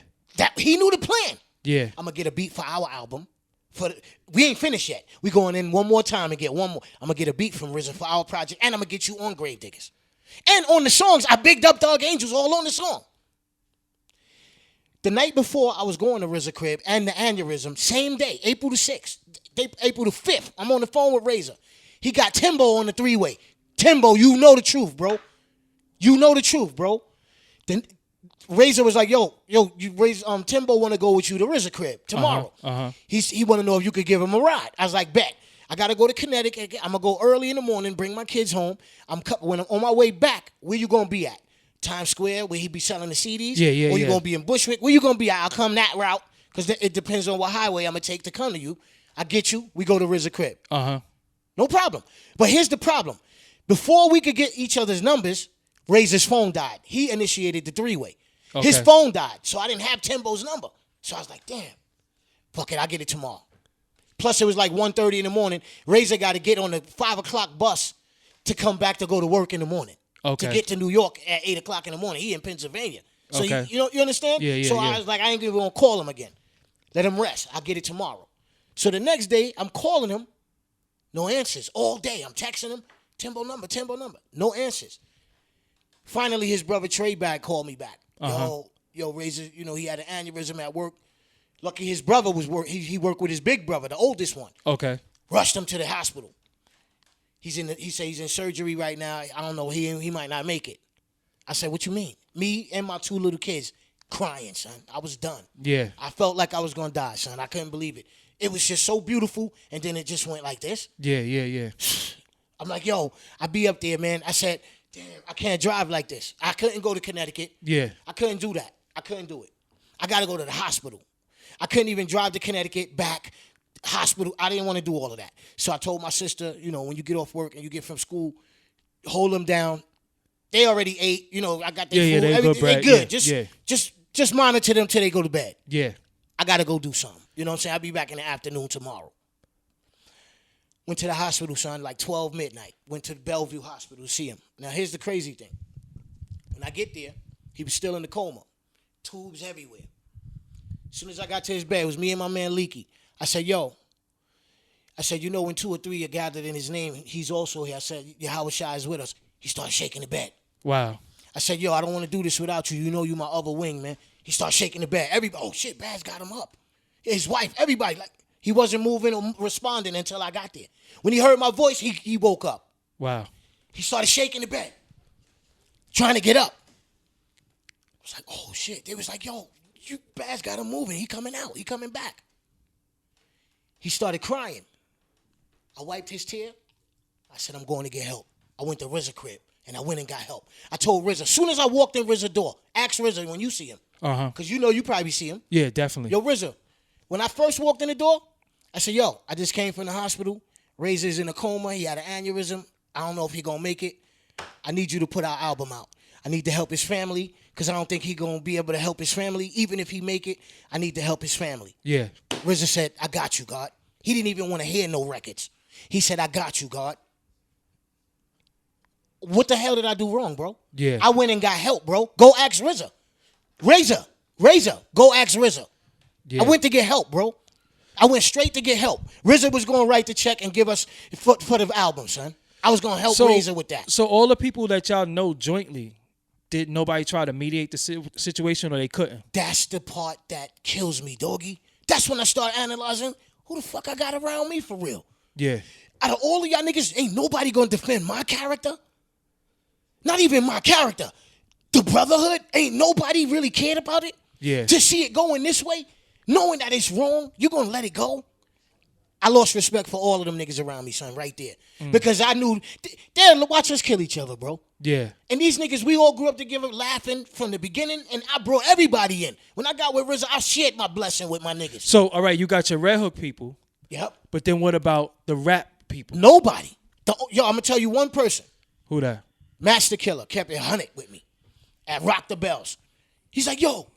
He knew the plan. Yeah. I'm going to get a beat for our album. We ain't finished yet. We going in one more time and get one more. I'm going to get a beat from RZA for our project, and I'm going to get you on Gravediggers. And on the songs, I bigged up Thug Angels all on the song. The night before I was going to RZA crib and the aneurysm, same day, April the 6th, April the 5th, I'm on the phone with Razor. He got Timbo on the 3-way. Timbo, you know the truth, bro. You know the truth, bro. Then Razor was like, yo, Timbo want to go with you to RZA crib tomorrow. He want to know if you could give him a ride. I was like, bet. I got to go to Connecticut. I'm going to go early in the morning, bring my kids home. When I'm on my way back, where you going to be at? Times Square, where he be selling the CDs? Or you going to be in Bushwick? Where you going to be at? I'll come that route, because it depends on what highway I'm going to take to come to you. I get you. We go to RZA crib. No problem. But here's the problem. Before we could get each other's numbers, Razor's phone died. He initiated the 3-way. Okay. His phone died, so I didn't have Timbo's number. So I was like, damn, fuck it, I'll get it tomorrow. Plus, it was like 1:30 in the morning. Razor got to get on the 5 o'clock bus to come back to go to work in the morning. Okay. To get to New York at 8 o'clock in the morning. He in Pennsylvania. So you understand? Yeah. I was like, I ain't even going to call him again. Let him rest. I'll get it tomorrow. So the next day, I'm calling him. No answers. All day, I'm texting him. Timbo number. No answers. Finally, his brother Trey Bag called me back. Yo, Razor, he had an aneurysm at work. Lucky his brother was he worked with his big brother, the oldest one. Okay. Rushed him to the hospital. He said he's in surgery right now. I don't know, he might not make it. I said, what you mean? Me and my 2 little kids crying, son. I was done. Yeah. I felt like I was gonna die, son. I couldn't believe it. It was just so beautiful, and then it just went like this. Yeah. I'm like, yo, I be up there, man. I said, damn, I can't drive like this. I couldn't go to Connecticut. Yeah. I couldn't do that. I couldn't do it. I got to go to the hospital. I couldn't even drive to Connecticut, back, hospital. I didn't want to do all of that. So I told my sister, you know, when you get off work and you get from school, hold them down. They already ate. You know, I got their food. They good. Just monitor them till they go to bed. Yeah. I got to go do something. You know what I'm saying? I'll be back in the afternoon tomorrow. Went to the hospital, son, like 12 midnight. Went to the Bellevue Hospital to see him. Now, here's the crazy thing. When I get there, he was still in the coma. Tubes everywhere. As soon as I got to his bed, it was me and my man Leaky. I said, yo. I said, you know, when 2 or 3 are gathered in his name, he's also here. I said, Yahweh Shai is with us. He started shaking the bed. Wow. I said, yo, I don't want to do this without you. You know you my other wing, man. He started shaking the bed. Everybody, oh, shit, Baz got him up. His wife, everybody. Like, he wasn't moving or responding until I got there. When he heard my voice, he woke up. Wow. He started shaking the bed, trying to get up. I was like, oh, shit. They was like, yo, Baz got him moving. He coming out. He coming back. He started crying. I wiped his tear. I said, I'm going to get help. I went to RZA crib, and I went and got help. I told RZA, as soon as I walked in RZA door, ask RZA when you see him. Because you know you probably see him. Yeah, definitely. Yo, RZA, when I first walked in the door, I said, yo, I just came from the hospital. Razor's in a coma. He had an aneurysm. I don't know if he going to make it. I need you to put our album out. I need to help his family because I don't think he going to be able to help his family. Even if he make it, I need to help his family. Yeah. RZA said, I got you, God. He didn't even want to hear no records. He said, I got you, God. What the hell did I do wrong, bro? Yeah. I went and got help, bro. Go ask RZA. Razor, go ask RZA. Yeah. I went to get help, bro. I went straight to get help. RZA was going to write the check and give us for the album, son. I was going to help Razor with that. So all the people that y'all know jointly, did nobody try to mediate the situation or they couldn't? That's the part that kills me, doggy. That's when I start analyzing who the fuck I got around me for real. Yeah. Out of all of y'all niggas, ain't nobody going to defend my character. Not even my character. The brotherhood, ain't nobody really cared about it. Yeah. To see it going this way, knowing that it's wrong, you're going to let it go. I lost respect for all of them niggas around me, son, right there. Because I knew, they'll watch us kill each other, bro. Yeah. And these niggas, we all grew up together laughing from the beginning, and I brought everybody in. When I got with RZA, I shared my blessing with my niggas. So, all right, you got your Red Hook people. Yep. But then what about the rap people? Nobody. Yo, I'm going to tell you one person. Who that? Master Killer kept it 100 with me at Rock the Bells. He's like, yo,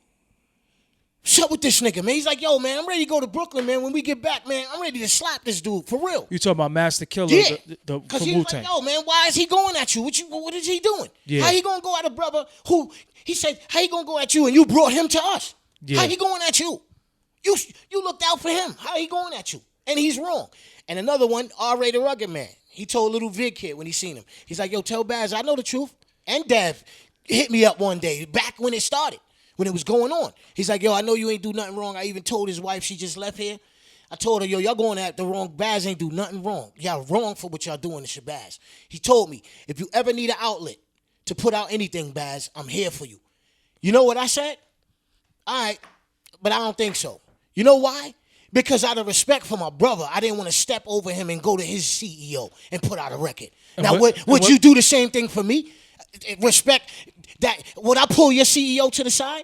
what's up with this nigga, man? He's like, yo, man, I'm ready to go to Brooklyn, man. When we get back, man, I'm ready to slap this dude, for real. You talking about Master Killer, yeah. Because he was like, yo, man, why is he going at you? What is he doing? Yeah. How he going to go at a brother who, he said, how he going to go at you and you brought him to us? Yeah. How he going at you? You looked out for him. How he going at you? And he's wrong. And another one, R.A. the Rugged Man. He told Little Vid Kid when he seen him. He's like, yo, tell Baz, I know the truth. And Dev hit me up one day, back when it started, when it was going on. He's like, yo, I know you ain't do nothing wrong. I even told his wife, she just left here. I told her, yo, y'all going at the wrong. Baz ain't do nothing wrong. Y'all wrong for what y'all doing to Shabazz. He told me, if you ever need an outlet to put out anything, Baz, I'm here for you. You know what I said? All right, but I don't think so. You know why? Because out of respect for my brother, I didn't want to step over him and go to his CEO and put out a record. Now, would you do the same thing for me? Respect that. Would I pull your CEO to the side?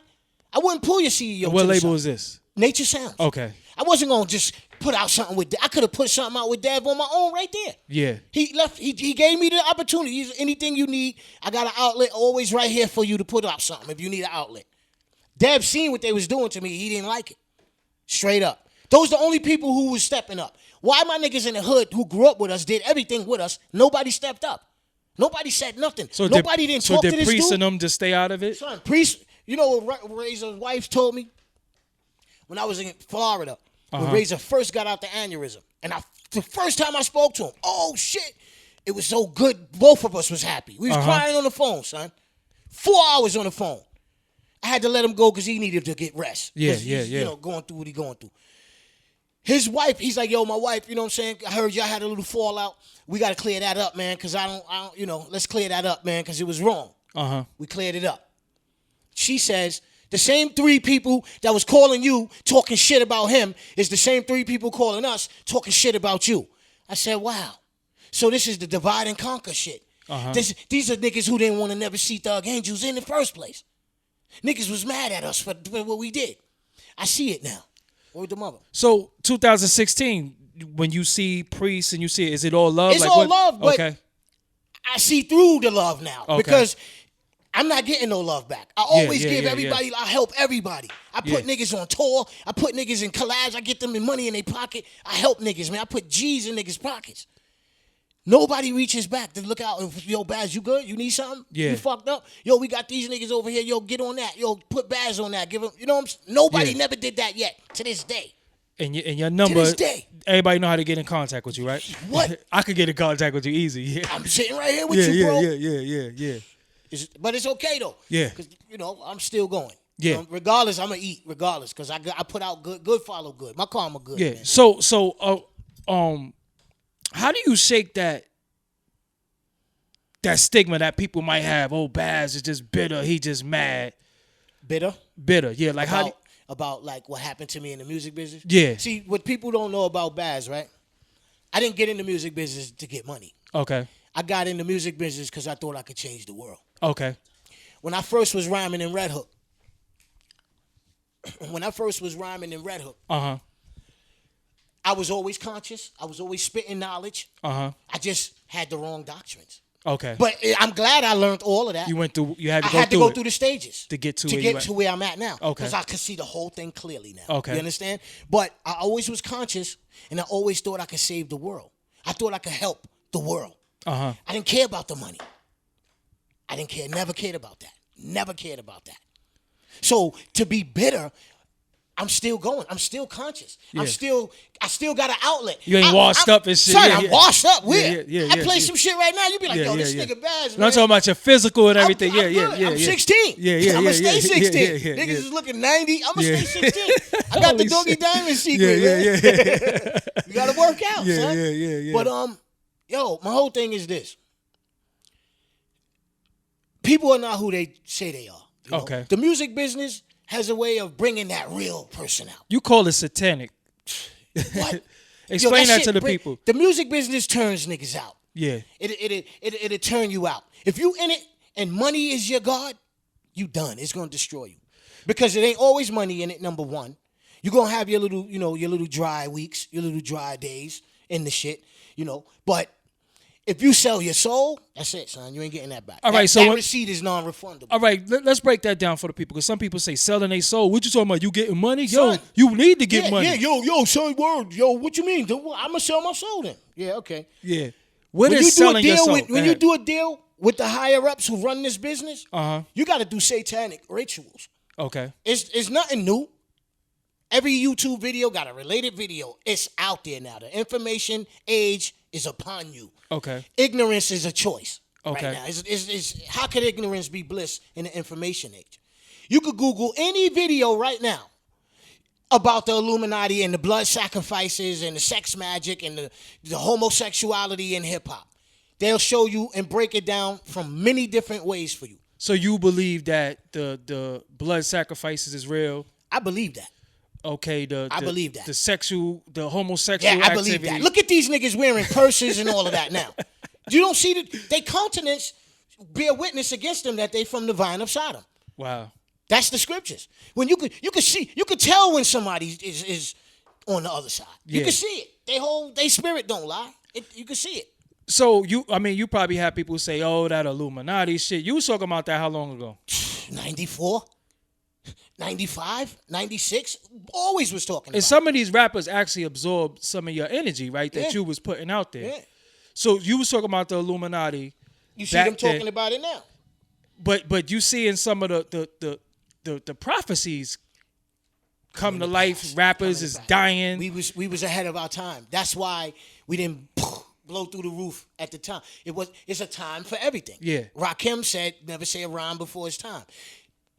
I wouldn't pull your CEO to the side. What label is this? Nature Sounds. Okay. I wasn't going to just put out something with I could have put something out with Dev on my own right there. Yeah. He gave me the opportunity. Anything you need, I got an outlet always right here for you to put out something if you need an outlet. Dev seen what they was doing to me. He didn't like it. Straight up. Those are the only people who was stepping up. Why my niggas in the hood who grew up with us, did everything with us, nobody stepped up. Nobody said nothing. So nobody didn't talk to this dude. So did Priest and them just stay out of it? Son, Priest, you know what Razor's wife told me? When I was in Florida, when Razor first got out the aneurysm, and the first time I spoke to him, oh shit, it was so good. Both of us was happy. We was crying on the phone, son. 4 hours on the phone. I had to let him go because he needed to get rest. Yeah. You know, going through what he going through. His wife, he's like, yo, my wife, you know what I'm saying? I heard y'all had a little fallout. We got to clear that up, man, because I don't, you know, let's clear that up, man, because it was wrong. We cleared it up. She says, the same 3 people that was calling you, talking shit about him, is the same 3 people calling us, talking shit about you. I said, wow. So this is the divide and conquer shit. These are niggas who didn't want to never see Thug Angels in the first place. Niggas was mad at us for what we did. I see it now. Word the mother. So 2016, when you see Priest and you see it, is it all love? It's all love, but okay. I see through the love now because I'm not getting no love back. I always give everybody. I help everybody. I put niggas on tour. I put niggas in collabs. I get them in money in their pocket. I help niggas, man. I put G's in niggas' pockets. Nobody reaches back to look out. Yo, Baz, you good? You need something? Yeah. You fucked up? Yo, we got these niggas over here. Yo, get on that. Yo, put Baz on that. Give them. You know what I'm saying? Nobody never did that yet to this day. And your number, to this day. Everybody know how to get in contact with you, right? What? I could get in contact with you easy. Yeah. I'm sitting right here with you, bro. Yeah. But it's okay, though. Yeah. Because, I'm still going. Yeah. Regardless, I'm going to eat regardless because I put out good. Good follow good. My karma good. Yeah. Man. So, how do you shake that stigma that people might have? Oh, Baz is just bitter. He just mad. Bitter? Yeah. Like about like what happened to me in the music business? Yeah. See, what people don't know about Baz, right? I didn't get in the music business to get money. Okay. I got in the music business because I thought I could change the world. Okay. When I first was rhyming in Red Hook, Uh-huh. I was always conscious. I was always spitting knowledge. Uh-huh. I just had the wrong doctrines. Okay. But I'm glad I learned all of that. You had to go I had to go through the stages to get to where I'm at now. Okay. Because I could see the whole thing clearly now. Okay. You understand? But I always was conscious, and I always thought I could save the world. I thought I could help the world. Uh-huh. I didn't care about the money. I didn't care. Never cared about that. Never cared about that. So to be bitter, I'm still going. I'm still conscious. Yeah. I still got an outlet. You ain't washed up and shit. Son, Yeah, I'm washed up. Weird. Yeah, I play some shit right now. You be like, yo, this nigga Baz, man. I'm talking about your physical and everything. I'm good. I'm 16. I'm going to stay 16. Niggas is looking 90. I'm going to stay 16. I got the Doggie Diamond secret, man. You got to work out, son. Yeah. But, yo, my whole thing is this. People are not who they say they are. You know? Okay. The music business has a way of bringing that real person out. You call it satanic. What? Explain that to the people. The music business turns niggas out. Yeah. It'll turn you out. If you in it and money is your God, you done. It's gonna destroy you. Because it ain't always money in it, number one. You're gonna have your little dry weeks, your little dry days in the shit, But if you sell your soul, that's it, son. You ain't getting that back. All right, that receipt is non-refundable. All right, let's break that down for the people, because some people say selling their soul. What you talking about? You getting money? Son, yo, you need to get money. Yeah, yo, son, word. Yo, what you mean? I'm going to sell my soul then. Yeah, okay. Yeah. What is selling your soul? When you do a deal with the higher-ups who run this business, you got to do satanic rituals. Okay. It's nothing new. Every YouTube video got a related video. It's out there now. The information age is upon you. Okay. Ignorance is a choice. Okay. Right now. It's how could ignorance be bliss in the information age? You could Google any video right now about the Illuminati and the blood sacrifices and the sex magic and the homosexuality in hip hop. They'll show you and break it down from many different ways for you. So you believe that the blood sacrifices is real? I believe that. Okay, I believe that. The homosexual I believe activity. that. Look at these niggas wearing purses and all of that now. You don't see they countenance bear witness against them that they from the vine of Sodom. Wow. That's the scriptures. When you could tell when somebody is on the other side. You can see it. They spirit don't lie. You can see it. So you probably have people say, "Oh, that Illuminati shit." You was talking about that how long ago? 94, 95, 96. Always was talking about. And some of these rappers actually absorbed some of your energy, right? That you was putting out there. Yeah. So you was talking about the Illuminati. You see them talking about it now. But you see in some of the prophecies come to life. Rappers is dying. We was ahead of our time. That's why we didn't blow through the roof at the time. It's a time for everything. Yeah. Rakim said, never say a rhyme before it's time.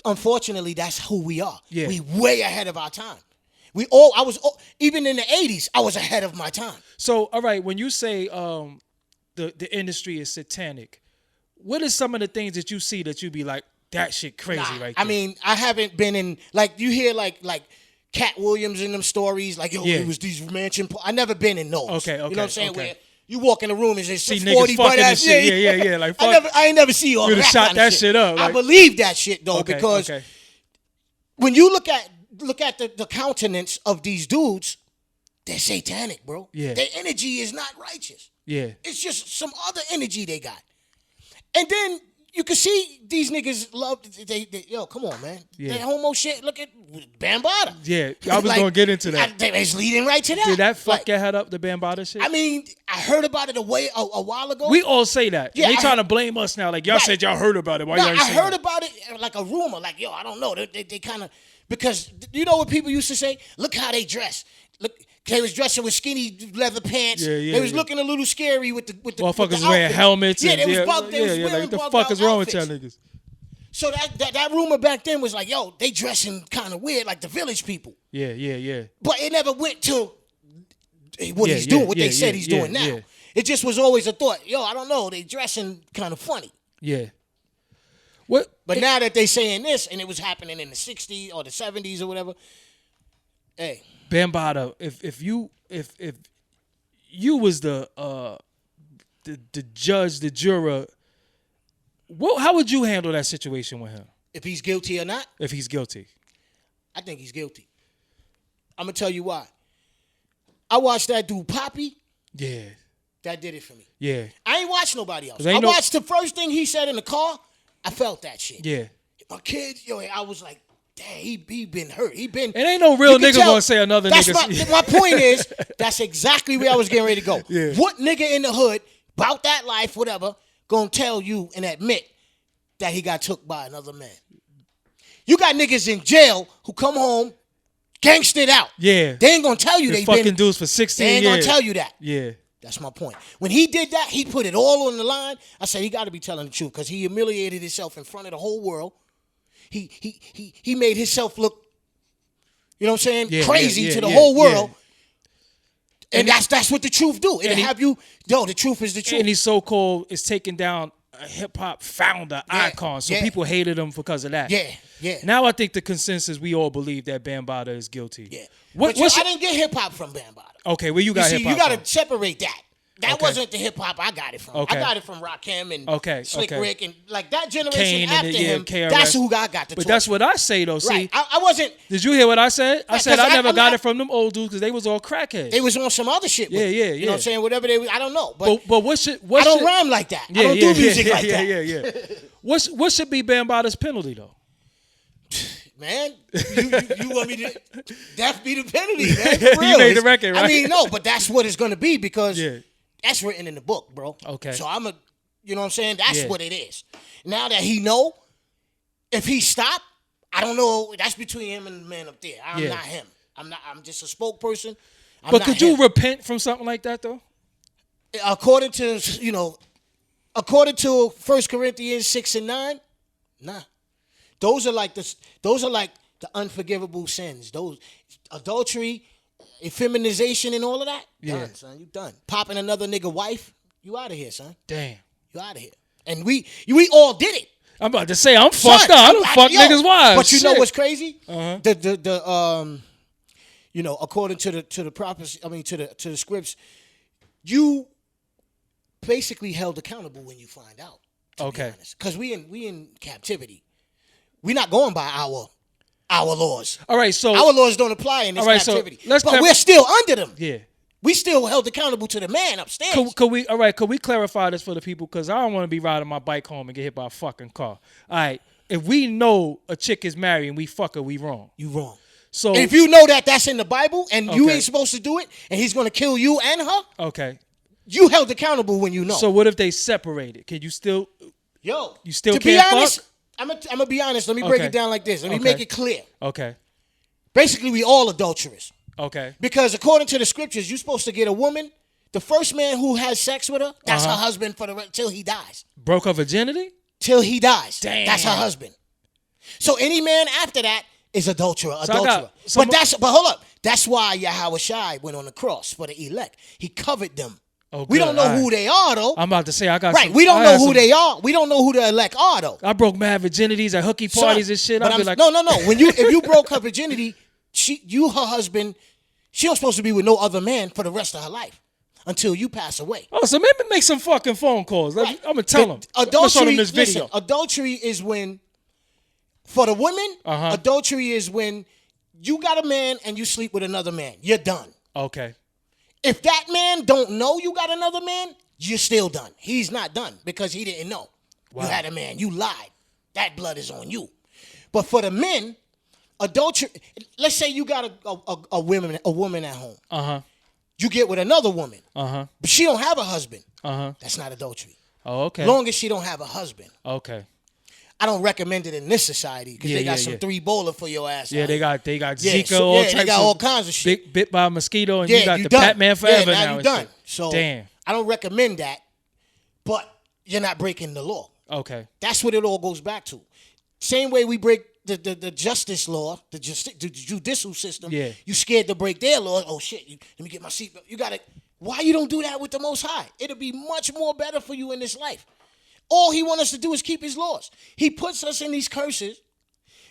Unfortunately, that's who we are. Yeah. We way ahead of our time. Even in the 80s, I was ahead of my time. So, all right, when you say the industry is satanic, what are some of the things that you see that you be like, that shit crazy right there? I mean, I haven't been in, like, you hear like Cat Williams in them stories, like, yo, it was these mansion. I never been in those. Okay. You know what I'm saying? Okay. Where you walk in the room and there's See 40 niggas butt fucking and ass. shit. Yeah. Like, fuck. I ain't never see all You'd that have shot kind that of shit up. I Like, believe that shit though, Okay, because okay. when you look at the countenance of these dudes, they're satanic, bro. Yeah. Their energy is not righteous. Yeah. It's just some other energy they got. And then you can see these niggas love, yo, come on, man. Yeah. That homo shit, look at Bambaataa. Yeah, I was going to get into that. It's leading right to that. Did that fuck your head up, the Bambaataa shit? I mean, I heard about it a while ago. We all say that. Yeah, they trying to blame us now. Like, y'all said y'all heard about it. Why y'all ain't saying I heard about it like a rumor. Like, yo, I don't know. They kind of, because you know what people used to say? Look how they dress. Look, they was dressing with skinny leather pants. They was looking a little scary with the motherfuckers wearing helmets. Yeah, they was bugged. They was wearing like, the bugged fuck out is wrong outfits. with y'all niggas? So that rumor back then was like, yo, they dressing kind of weird, like the village people. Yeah. But it never went to what he's doing, what they said he's doing now. It just was always a thought. Yo, I don't know. They dressing kind of funny. Yeah. What? But now that they saying this, and it was happening in the 60s or the 70s or whatever, hey. Bambaataa, if you was the judge, the juror, how would you handle that situation with him? If he's guilty or not? If he's guilty. I think he's guilty. I'm going to tell you why. I watched that dude, Poppy. Yeah. That did it for me. Yeah. I ain't watched nobody else. I watched the first thing he said in the car. I felt that shit. Yeah. My kids, yo, I was like, damn, he been hurt. It ain't no real nigga gonna say another nigga. My point is, that's exactly where I was getting ready to go. Yeah. What nigga in the hood, about that life, whatever, gonna tell you and admit that he got took by another man? You got niggas in jail who come home, gangstered out. Yeah. They ain't gonna tell you they fucking been dudes for 16 years. They ain't years. gonna tell you that. Yeah. That's my point. When he did that, he put it all on the line. I said he got to be telling the truth because he humiliated himself in front of the whole world. He made himself look, you know what I'm saying, crazy to the whole world. Yeah. And that's what the truth do. It'll have you, the truth is the truth. And he's so-called is taking down a hip-hop founder icon, so people hated him because of that. Yeah. Now I think the consensus, we all believe that Bambaataa is guilty. Yeah. I didn't get hip-hop from Bambaataa. Okay, where you got hip-hop you got to from? separate that. That wasn't the hip-hop I got it from. Okay. I got it from Rakim and Slick Rick and like that generation Kane after him. KRS. That's who I got the But that's what I say, though. See, right. I wasn't. Did you hear what I said? I said I never got not, it from them old dudes because they was all crackheads. They was on some other shit. Yeah. You know what I'm saying? Whatever they was, I don't know. But I don't rhyme like that. I don't do music like that. Yeah. What should be Bambaataa's penalty, though? Man, you want me to? That be the penalty, man. For real. You made the record, right? I mean, no, but that's what it's going to be because that's written in the book, bro. Okay. So you know what I'm saying? That's what it is. Now that he know, if he stop, I don't know. That's between him and the man up there. I'm not him. I'm just a spokesperson. But could you repent from something like that, though? According to 1 Corinthians 6:9, nah. Those are like the unforgivable sins. Those adultery, effeminization, and all of that. Done, son. You done. Popping another nigga wife. You out of here, son. Damn. You out of here. And we all did it. I'm about to say I'm fucked up. I don't fuck niggas' wives. But you know Shit. what's crazy? Uh-huh. According to the prophecy, to the scripts, you basically held accountable when you find out. Okay. Because we in captivity. We're not going by our laws. All right, so our laws don't apply in this captivity. So but we're still under them. Yeah. We still held accountable to the man upstairs. Could we clarify this for the people? Because I don't want to be riding my bike home and get hit by a fucking car. All right. If we know a chick is married and we fuck her, we wrong. You wrong. So and if you know that that's in the Bible and you ain't supposed to do it and he's going to kill you and her. Okay. You held accountable when you know. So what if they separated? Can you still? Yo. You still can't be honest, fuck? I'm gonna be honest. Let me break it down like this. Let me make it clear. Okay. Basically, we all adulterers. Okay. Because according to the scriptures, you're supposed to get a woman. The first man who has sex with her, that's her husband till he dies. Broke her virginity? Till he dies. Damn. That's her husband. So any man after that is adulterer. But hold up. That's why Yahweh Shai went on the cross for the elect. He covered them. Oh, we don't know who they are, though. I'm about to say, I got right. We don't know who they are. We don't know who the elect are, though. I broke mad virginities at hooky parties and shit. I'd be like, no. If you broke her virginity, her husband, she don't supposed to be with no other man for the rest of her life until you pass away. Oh, so maybe make some fucking phone calls. Right. I'm gonna tell them. Adultery. This video. Listen, adultery is when For the women, adultery is when you got a man and you sleep with another man. You're done. Okay. If that man don't know you got another man, you're still done. He's not done because he didn't know. Wow. You had a man. You lied. That blood is on you. But for the men, adultery, let's say you got a woman at home. You get with another woman. But she don't have a husband. That's not adultery. Oh, okay. Long as she don't have a husband. Okay. I don't recommend it in this society because they got some 3-bowler for your ass. Yeah, they got Zika, all types they got all kinds of shit. Bit by a mosquito, and you got the done. Batman Forever now. You done. So damn. I don't recommend that, but you're not breaking the law. Okay. That's what it all goes back to. Same way we break the justice law, the judicial system. Yeah. You scared to break their laws. Oh shit! Let me get my seatbelt. You gotta. Why you don't do that with the Most High? It'll be much more better for you in this life. All he wants us to do is keep his laws. He puts us in these curses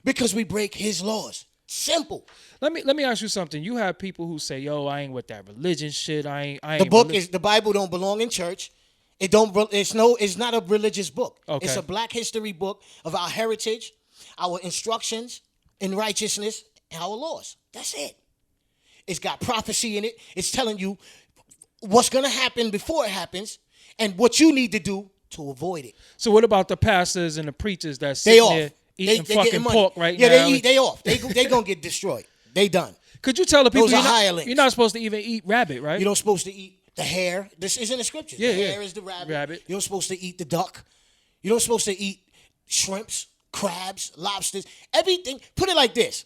because we break his laws. Simple. Let me ask you something. You have people who say, "Yo, I ain't with that religion shit. I ain't." The Bible don't belong in church. It's not a religious book. Okay. It's a Black history book of our heritage, our instructions in righteousness, and our laws. That's it. It's got prophecy in it. It's telling you what's going to happen before it happens and what you need to do to avoid it. So what about the pastors and the preachers that sit there eating fucking pork right now? Yeah, they off. They going to get destroyed. They done. Could you tell the people you're not supposed to even eat rabbit, right? You're not supposed to eat the hare. This is in the scriptures. The hare is the rabbit. You're not supposed to eat the duck. You're not supposed to eat shrimps, crabs, lobsters, everything. Put it like this.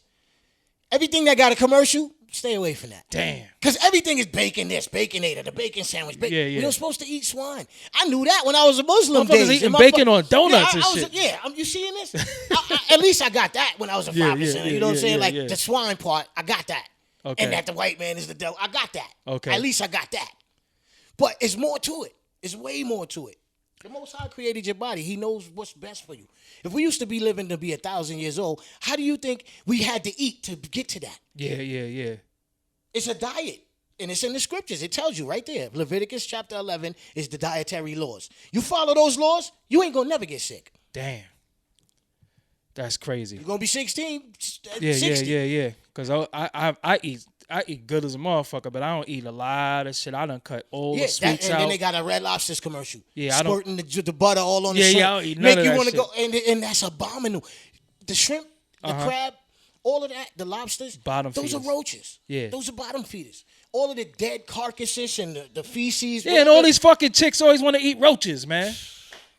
Everything that got a commercial, stay away from that. Damn. Because everything is bacon this, baconator, the bacon sandwich. Yeah. You're not supposed to eat swine. I knew that when I was a Muslim. Motherfuckers eating bacon on donuts and shit. You seeing this? At least I got that when I was a 5%. You know what I'm saying? The swine part, I got that. Okay. And that the white man is the devil. I got that. Okay. At least I got that. But it's more to it. It's way more to it. The Most High created your body. He knows what's best for you. If we used to be living to be 1,000 years old, how do you think we had to eat to get to that? Yeah. It's a diet. And it's in the scriptures. It tells you right there. Leviticus chapter 11 is the dietary laws. You follow those laws, you ain't going to never get sick. Damn. That's crazy. You're going to be 16, 60. Yeah. Because I eat good as a motherfucker, but I don't eat a lot of shit. I done cut all the sweets out. And then they got a Red Lobster's commercial. Yeah, squirting the butter all on the shrimp. Yeah, I don't eat none of that shit. Make you want to go, and that's abominable. The shrimp, the crab, all of that, the lobsters, those are roaches. Yeah. Those are bottom feeders. All of the dead carcasses and the feces. Yeah, and all these fucking chicks always want to eat roaches, man.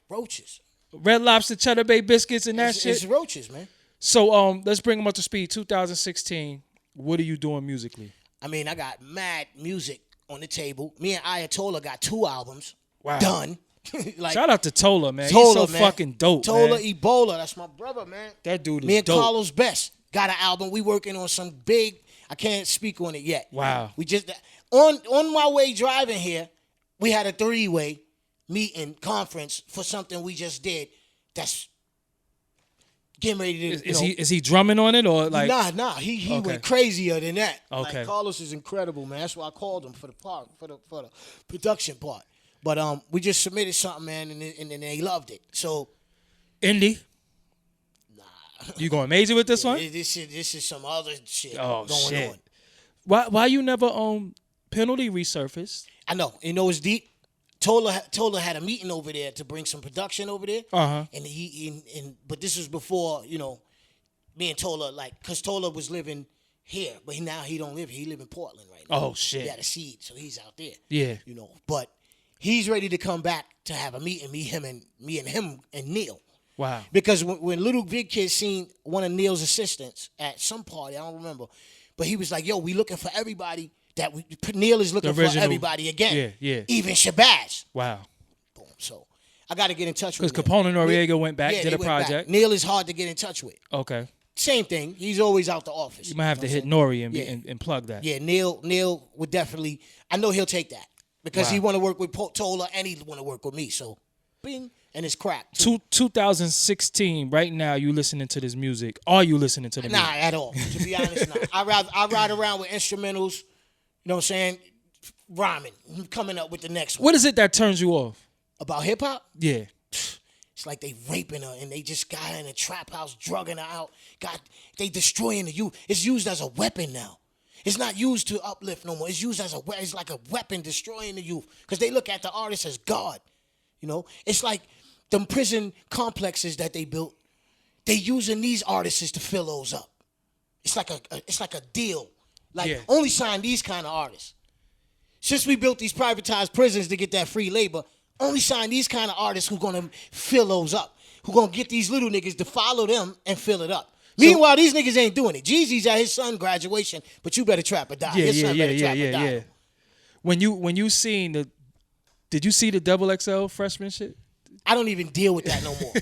Roaches. Red Lobster, Cheddar Bay biscuits, and that shit. It's roaches, man. So let's bring them up to speed. 2016. What are you doing musically? I mean, I got mad music on the table. Me and Ayatollah got 2 albums done. Shout out to Tola, man. He's so fucking dope, Tola man. Ebola, that's my brother, man. That dude is dope. Me and Carlos Best got an album. We working on some big. I can't speak on it yet. Wow. We just on my way driving here, we had a 3-way meeting conference for something we just did. That's getting ready to. Is he drumming on it or like? Nah. He went crazier than that. Okay. Like, Carlos is incredible, man. That's why I called him for the production part. But we just submitted something, man, and they loved it. So, indie. Nah. You going major with this one? This is some other shit going on. Why you never penalty resurfaced? I know. You know it's deep. Tola had a meeting over there to bring some production over there. And but this was before, me and Tola, because Tola was living here, but now he don't live here. He live in Portland right now. Oh shit. He had a seed, so he's out there. Yeah. But he's ready to come back to have a meeting, me and him and Neil. Wow. Because when Little Big Kid seen one of Neil's assistants at some party, I don't remember, but he was like, "Yo, we looking for everybody." Neil is looking for everybody again. Yeah. Even Shabazz. Wow. Boom. So I got to get in touch with him. Because Capone and Noriega went back, did a project. Neil is hard to get in touch with. Okay. Same thing. He's always out the office. You might have to hit Nori and plug that. Yeah, Neil would definitely. I know he'll take that because he want to work with Tola and he want to work with me. So, bing, and it's crack. 2016. Right now, you listening to this music? Are you listening to the music? Nah, at all. To be honest, nah. I ride around with instrumentals. You know what I'm saying? Rhyming. Coming up with the next one. What is it that turns you off? About hip hop? Yeah. It's like they raping her and they just got her in a trap house, drugging her out. They destroying the youth. It's used as a weapon now. It's not used to uplift no more. It's used as it's like a weapon destroying the youth. Because they look at the artist as God. You know? It's like them prison complexes that they built. They using these artists to fill those up. It's like a deal. Like only sign these kind of artists. Since we built these privatized prisons to get that free labor, only sign these kind of artists who gonna fill those up. Who gonna get these little niggas to follow them and fill it up. Meanwhile, these niggas ain't doing it. Jeezy's at his son's graduation, but you better trap or die. His son better trap or die. When you seen did you see the Double XL freshman shit? I don't even deal with that no more.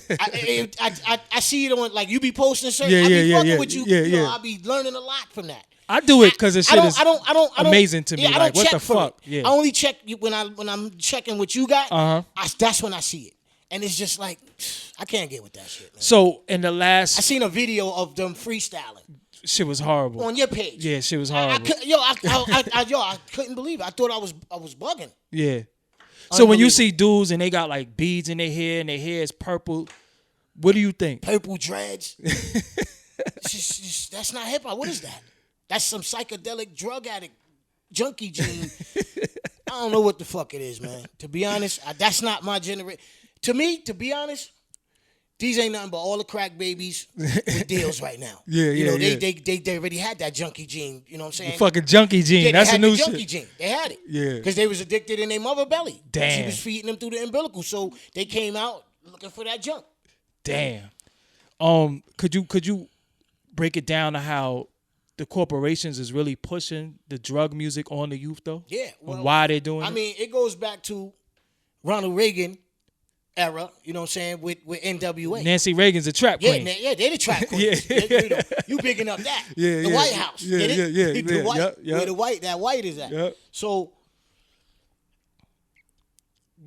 I see it on, like, you be posting certain. I be fucking with you. I be learning a lot from that. I do it because the shit is amazing to me. I like, don't what check the fuck? I only check when I'm checking what you got. That's when I see it, and it's just like I can't get with that shit, man. So in the last, I seen a video of them freestyling. Shit was horrible on your page. Yeah, shit was horrible. I couldn't believe it. I thought I was bugging. Yeah. So when you see dudes and they got like beads in their hair and their hair is purple, what do you think? Purple dreads. That's not hip hop. What is that? That's some psychedelic drug addict junkie gene. I don't know what the fuck it is, man. To be honest, that's not my generation. To me, to be honest, these ain't nothing but all the crack babies with deals right now. They already had that junkie gene. You know what I'm saying? The fucking junkie gene. That's a new shit. Junkie gene. They had it. Yeah. Because they was addicted in their mother belly. Damn. She was feeding them through the umbilical, so they came out looking for that junk. Damn. Could you break it down to how the corporations is really pushing the drug music on the youth though? Yeah. Well, and why they're doing it? I mean, it goes back to Ronald Reagan era, you know what I'm saying, with NWA. Nancy Reagan's a trap queen. Yeah, they're the trap queens. You bigging up that. The White House. Yeah. Where that white is at. Yep. So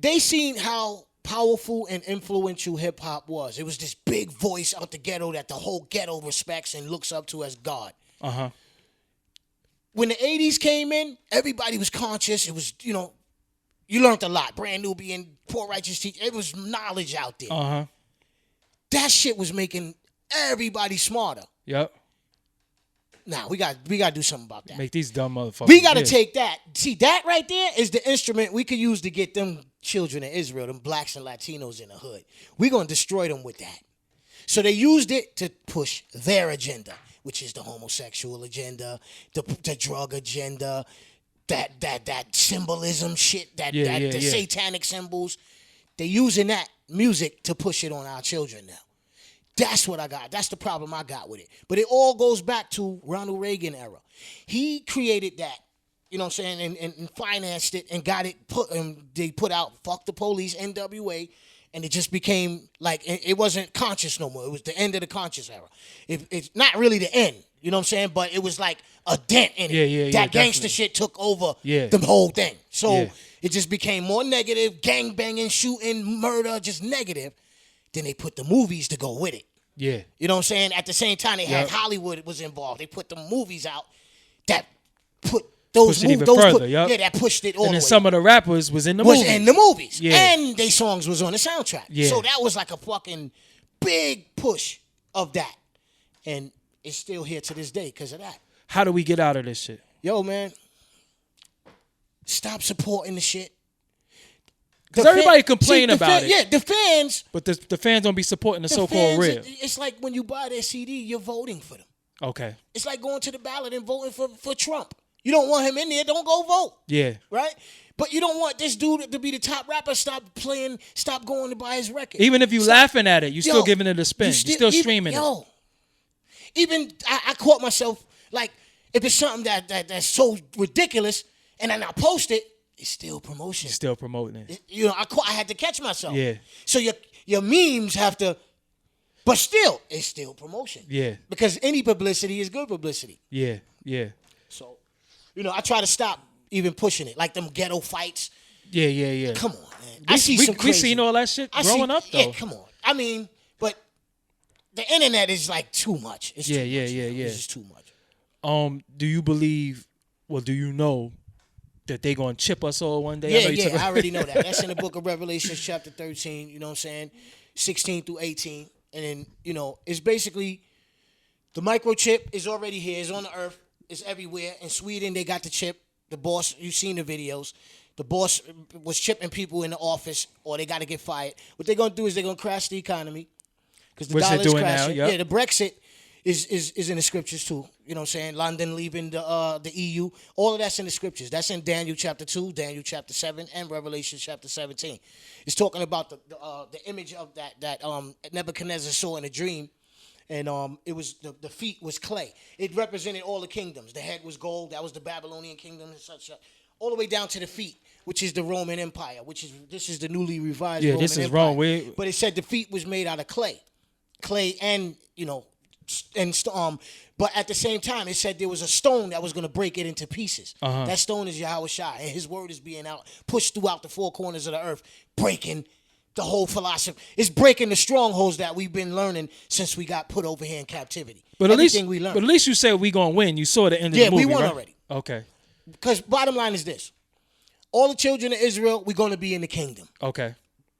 they seen how powerful and influential hip hop was. It was this big voice out the ghetto that the whole ghetto respects and looks up to as God. When the 80s came in, everybody was conscious. It was, you learned a lot. Brand New being Poor Righteous Teacher. It was knowledge out there. That shit was making everybody smarter. Yep. Nah, we got to do something about that. Make these dumb motherfuckers. We got to take that. See, that right there is the instrument we could use to get them children in Israel, them blacks and Latinos in the hood. We're going to destroy them with that. So they used it to push their agenda, which is the homosexual agenda, the drug agenda, that symbolism shit, the satanic symbols. They're using that music to push it on our children now. That's what I got. That's the problem I got with it. But it all goes back to Ronald Reagan era. He created that, you know what I'm saying, and financed it and got it they put out Fuck the Police, NWA, and it just became like, it wasn't conscious no more. It was the end of the conscious era. It's not really the end, you know what I'm saying, but it was like a dent in it. That gangster shit took over the whole thing. So it just became more negative, gang banging, shooting, murder, just negative. Then they put the movies to go with it. Yeah. You know what I'm saying? At the same time, they had Hollywood was involved. They put the movies out that put those movies, that pushed it all the way. And then some of the rappers was in the movies. And their songs was on the soundtrack. Yeah. So that was like a fucking big push of that. And it's still here to this day because of that. How do we get out of this shit? Yo, man. Stop supporting the shit. Because everybody complain about it. Yeah, the fans. But the fans don't be supporting the so-called real. It's like when you buy their CD, you're voting for them. Okay. It's like going to the ballot and voting for Trump. You don't want him in there, don't go vote. Yeah. Right? But you don't want this dude to be the top rapper. Stop going to buy his record. Even if you laughing at it, you still giving it a spin. You still streaming it. Even I caught myself, like, if it's something that's so ridiculous, and then I post it, it's still promotion. You're still promoting it. I had to catch myself. Yeah. So your memes have to, but still, it's still promotion. Yeah. Because any publicity is good publicity. Yeah. So, I try to stop even pushing it, like them ghetto fights. Yeah. Come on, man. I see some crazy. We seen all that shit growing up, though. Yeah, come on. I mean, but the internet is like too much. It's too much. It's just too much. Do you believe? Well, do you know? that they gonna chip us all one day. I already know that. That's in the book of Revelation, chapter 13. You know what I'm saying, 16 through 18, and then it's basically the microchip is already here. It's on the earth. It's everywhere. In Sweden, they got the chip. The boss, you've seen the videos. The boss was chipping people in the office, or they got to get fired. What they're gonna do is they're gonna crash the economy because the dollar is crashing. Now, yep. Yeah, the Brexit is in the scriptures too. You know what I'm saying? London leaving the EU. All of that's in the scriptures. That's in Daniel chapter 2, Daniel chapter 7, and Revelation chapter 17. It's talking about the image of that Nebuchadnezzar saw in a dream. And it was the feet was clay. It represented all the kingdoms. The head was gold. That was the Babylonian kingdom and such. All the way down to the feet, which is the Roman Empire. This is the newly revised Roman Empire. Yeah, this is wrong. But it said the feet was made out of clay, and but at the same time, it said there was a stone that was going to break it into pieces. Uh-huh. That stone is Yahweh Shai, and His word is being pushed throughout the four corners of the earth, breaking the whole philosophy. It's breaking the strongholds that we've been learning since we got put over here in captivity. But at least you said we gonna win. You saw the end of the movie, we won right? already. Okay. Because bottom line is this: all the children of Israel, we're going to be in the kingdom. Okay.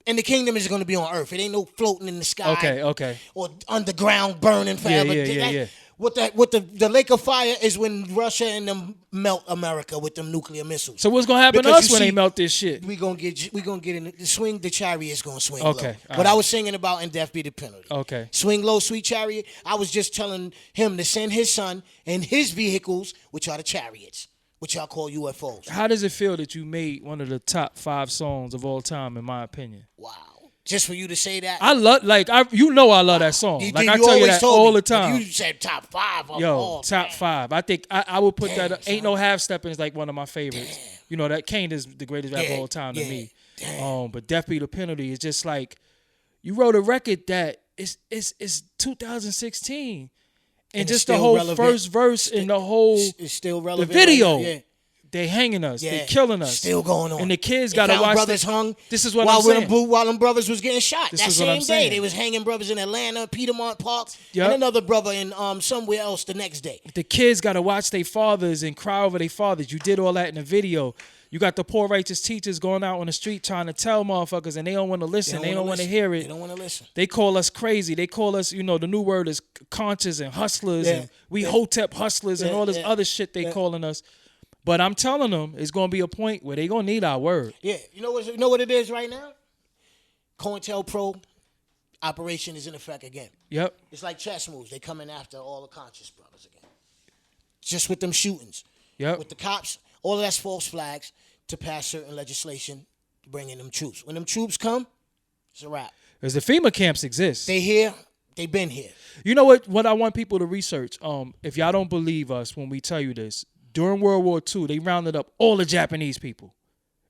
And the kingdom is going to be on earth. It ain't no floating in the sky. Okay. Or underground burning forever. Yeah. What the lake of fire is when Russia and them melt America with them nuclear missiles. So what's gonna happen to us when they melt this shit? We gonna get in the swing. The chariot's gonna swing. Okay. Low. What I was singing about in Death Be the Penalty. Okay. Swing low, sweet chariot. I was just telling him to send his son and his vehicles, which are the chariots, which y'all call UFOs. How does it feel that you made one of the top 5 songs of all time, in my opinion? Wow. Just for you to say that? I love, I love that song. I tell you that all the time. You said top 5 of all top 5. I think I would put that. Ain't No Half Stepping is like one of my favorites. Damn. That Kane is the greatest rapper of all time to me. Damn. But Death Be the Penalty is just like, you wrote a record that it's 2016, and just the whole relevant. First verse and the whole it's still relevant. The video. Right. They hanging us. They killing us. Still going on. And the kids got to watch brothers hung. This is what I'm saying. While them brothers was getting shot. That same day, saying. they was hanging brothers in Atlanta, Piedmont Park, and another brother in somewhere else the next day. The kids got to watch their fathers and cry over their fathers. You did all that in the video. You got the poor righteous teachers going out on the street trying to tell motherfuckers, and they don't want to listen. They don't want to hear it. They don't want to listen. They call us crazy. They call us, the new word is conscious and hustlers, and we Hotep hustlers and all this other shit they calling us. But I'm telling them, it's going to be a point where they're going to need our word. Yeah. You know what it is right now? COINTELPRO operation is in effect again. Yep. It's like chess moves. They coming after all the conscious brothers again. Just with them shootings. Yep. With the cops, all of that's false flags to pass certain legislation to bring in them troops. When them troops come, it's a wrap. Because the FEMA camps exist. They here. They been here. You know what I want people to research? If y'all don't believe us when we tell you this, during World War II, they rounded up all the Japanese people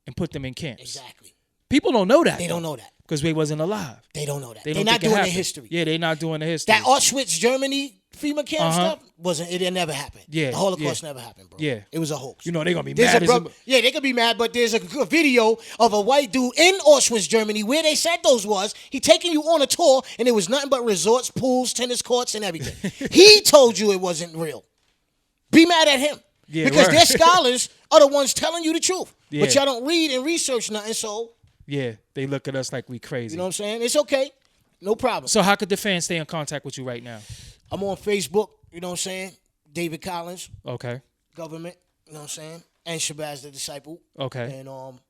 and put them in camps. Exactly. People don't know that. They don't know that. Because they wasn't alive. They don't know that. They're not doing their history. Yeah, they're not doing the history. That Auschwitz, Germany FEMA camp stuff it never happened. Yeah. The Holocaust never happened, bro. Yeah. It was a hoax. They're going to be mad. They could be mad, but there's a video of a white dude in Auschwitz, Germany, where they said those was. He taking you on a tour, and it was nothing but resorts, pools, tennis courts, and everything. He told you it wasn't real. Be mad at him. Yeah, because their scholars are the ones telling you the truth. Yeah. But y'all don't read and research nothing, so. Yeah, they look at us like we crazy. You know what I'm saying? It's okay. No problem. So how could the fans stay in contact with you right now? I'm on Facebook, you know what I'm saying? David Collins. Okay. Government, you know what I'm saying? And Shabazz the Disciple. Okay. And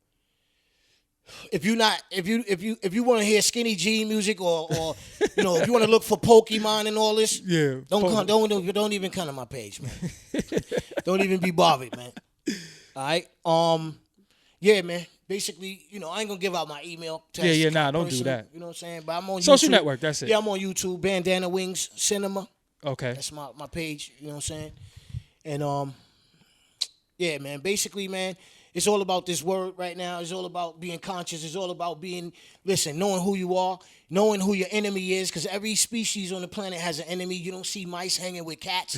if you want to hear Skinny G music or if you want to look for Pokemon and all this, don't even come to my page, man. Don't even be bothered, man. All right. Yeah, man. Basically, I ain't gonna give out my email. Don't do that. You know what I'm saying? But I'm on Social YouTube. Network, that's it. Yeah, I'm on YouTube. Bandana Wings Cinema. Okay. That's my page. You know what I'm saying? And yeah, man. Basically, man, it's all about this word right now. It's all about being conscious. It's all about knowing who you are, knowing who your enemy is, because every species on the planet has an enemy. You don't see mice hanging with cats.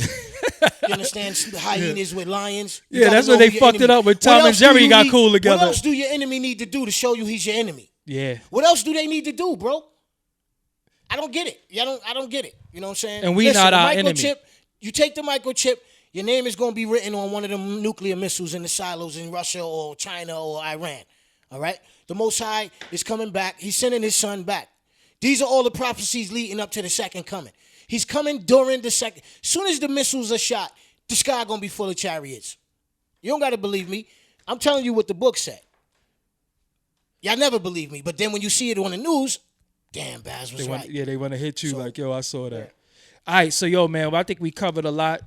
You understand? Hyenas with lions. Yeah, that's when they fucked it up when Tom and Jerry got cool together. What else do your enemy need to do to show you he's your enemy? Yeah. What else do they need to do, bro? I don't get it. I don't get it. You know what I'm saying? And we not our enemy. You take the microchip, Your name is going to be written on one of them nuclear missiles in the silos in Russia or China or Iran. All right? The Most High is coming back. He's sending his son back. These are all the prophecies leading up to the second coming. He's coming during the second. As soon as the missiles are shot, the sky going to be full of chariots. You don't got to believe me. I'm telling you what the book said. Y'all never believe me. But then when you see it on the news, damn, Baz was right. They want to hit you like, yo, I saw that. Yeah. All right, so, yo, man, I think we covered a lot.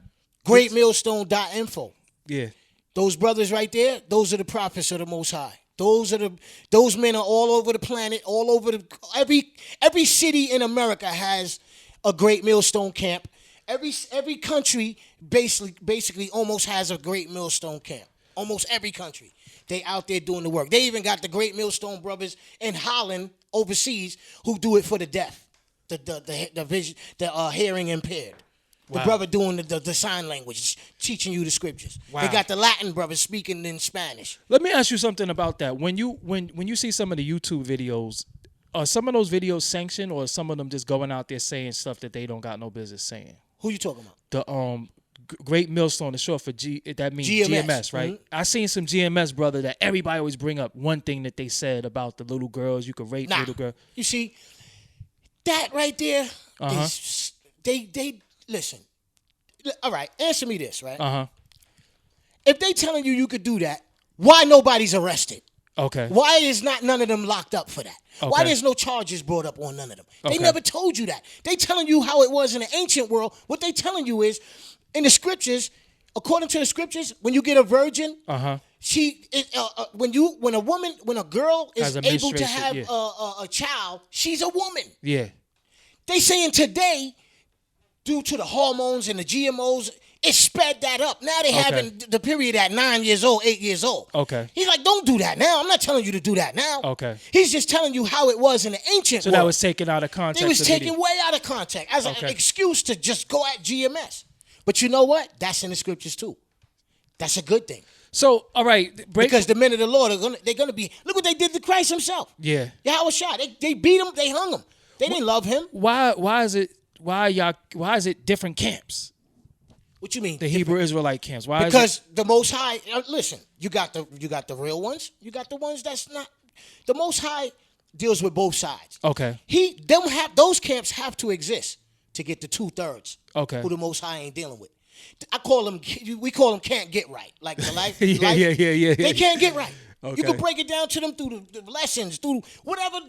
GreatMillstone.info. Yeah. Those brothers right there, those are the prophets of the Most High. Those men are all over the planet, all over every city in America has a Great Millstone camp. Every country basically almost has a Great Millstone camp. Almost every country. They out there doing the work. They even got the Great Millstone brothers in Holland overseas who do it for the deaf, the vision, the hearing impaired. The brother doing the sign language, teaching you the scriptures. Wow. They got the Latin brothers speaking in Spanish. Let me ask you something about that. When you see some of the YouTube videos, are some of those videos sanctioned, or some of them just going out there saying stuff that they don't got no business saying? Who you talking about? The Great Millstone, the short for that means GMS, right? Mm-hmm. I seen some GMS brother that everybody always bring up one thing that they said about the little girls. You could rape little girl. You see, that right there is they listen. All right, answer me this, right? If they telling you could do that, why nobody's arrested? Okay. Why is none of them locked up for that? Okay. Why there's no charges brought up on none of them? They never told you that. They telling you how it was in the ancient world. What they telling you is, in the scriptures, according to the scriptures, when you get a virgin, when a girl is able to have a child, she's a woman. Yeah. They saying today, due to the hormones and the GMOs, it sped that up. Now they having the period at 9 years old, 8 years old. Okay. He's like, don't do that now. I'm not telling you to do that now. Okay. He's just telling you how it was in the ancient world. So that was taken out of context. It was taken way out of context as an excuse to just go at GMS. But you know what? That's in the scriptures too. That's a good thing. So, all right. Because the men of the Lord, they're going to be, look what they did to Christ himself. Yeah. Yahweh shot. They beat him. They hung him. They didn't love him. Why is it different camps? What you mean? The Hebrew Israelite camps. Why? Because the Most High. Listen, you got the real ones. You got the ones that's not. The Most High deals with both sides. Okay. Those camps have to exist to get the 2/3. Okay. Who the Most High ain't dealing with. We call them can't get right. Like the life. Yeah. They can't get right. Okay. You can break it down to them through the lessons, through whatever.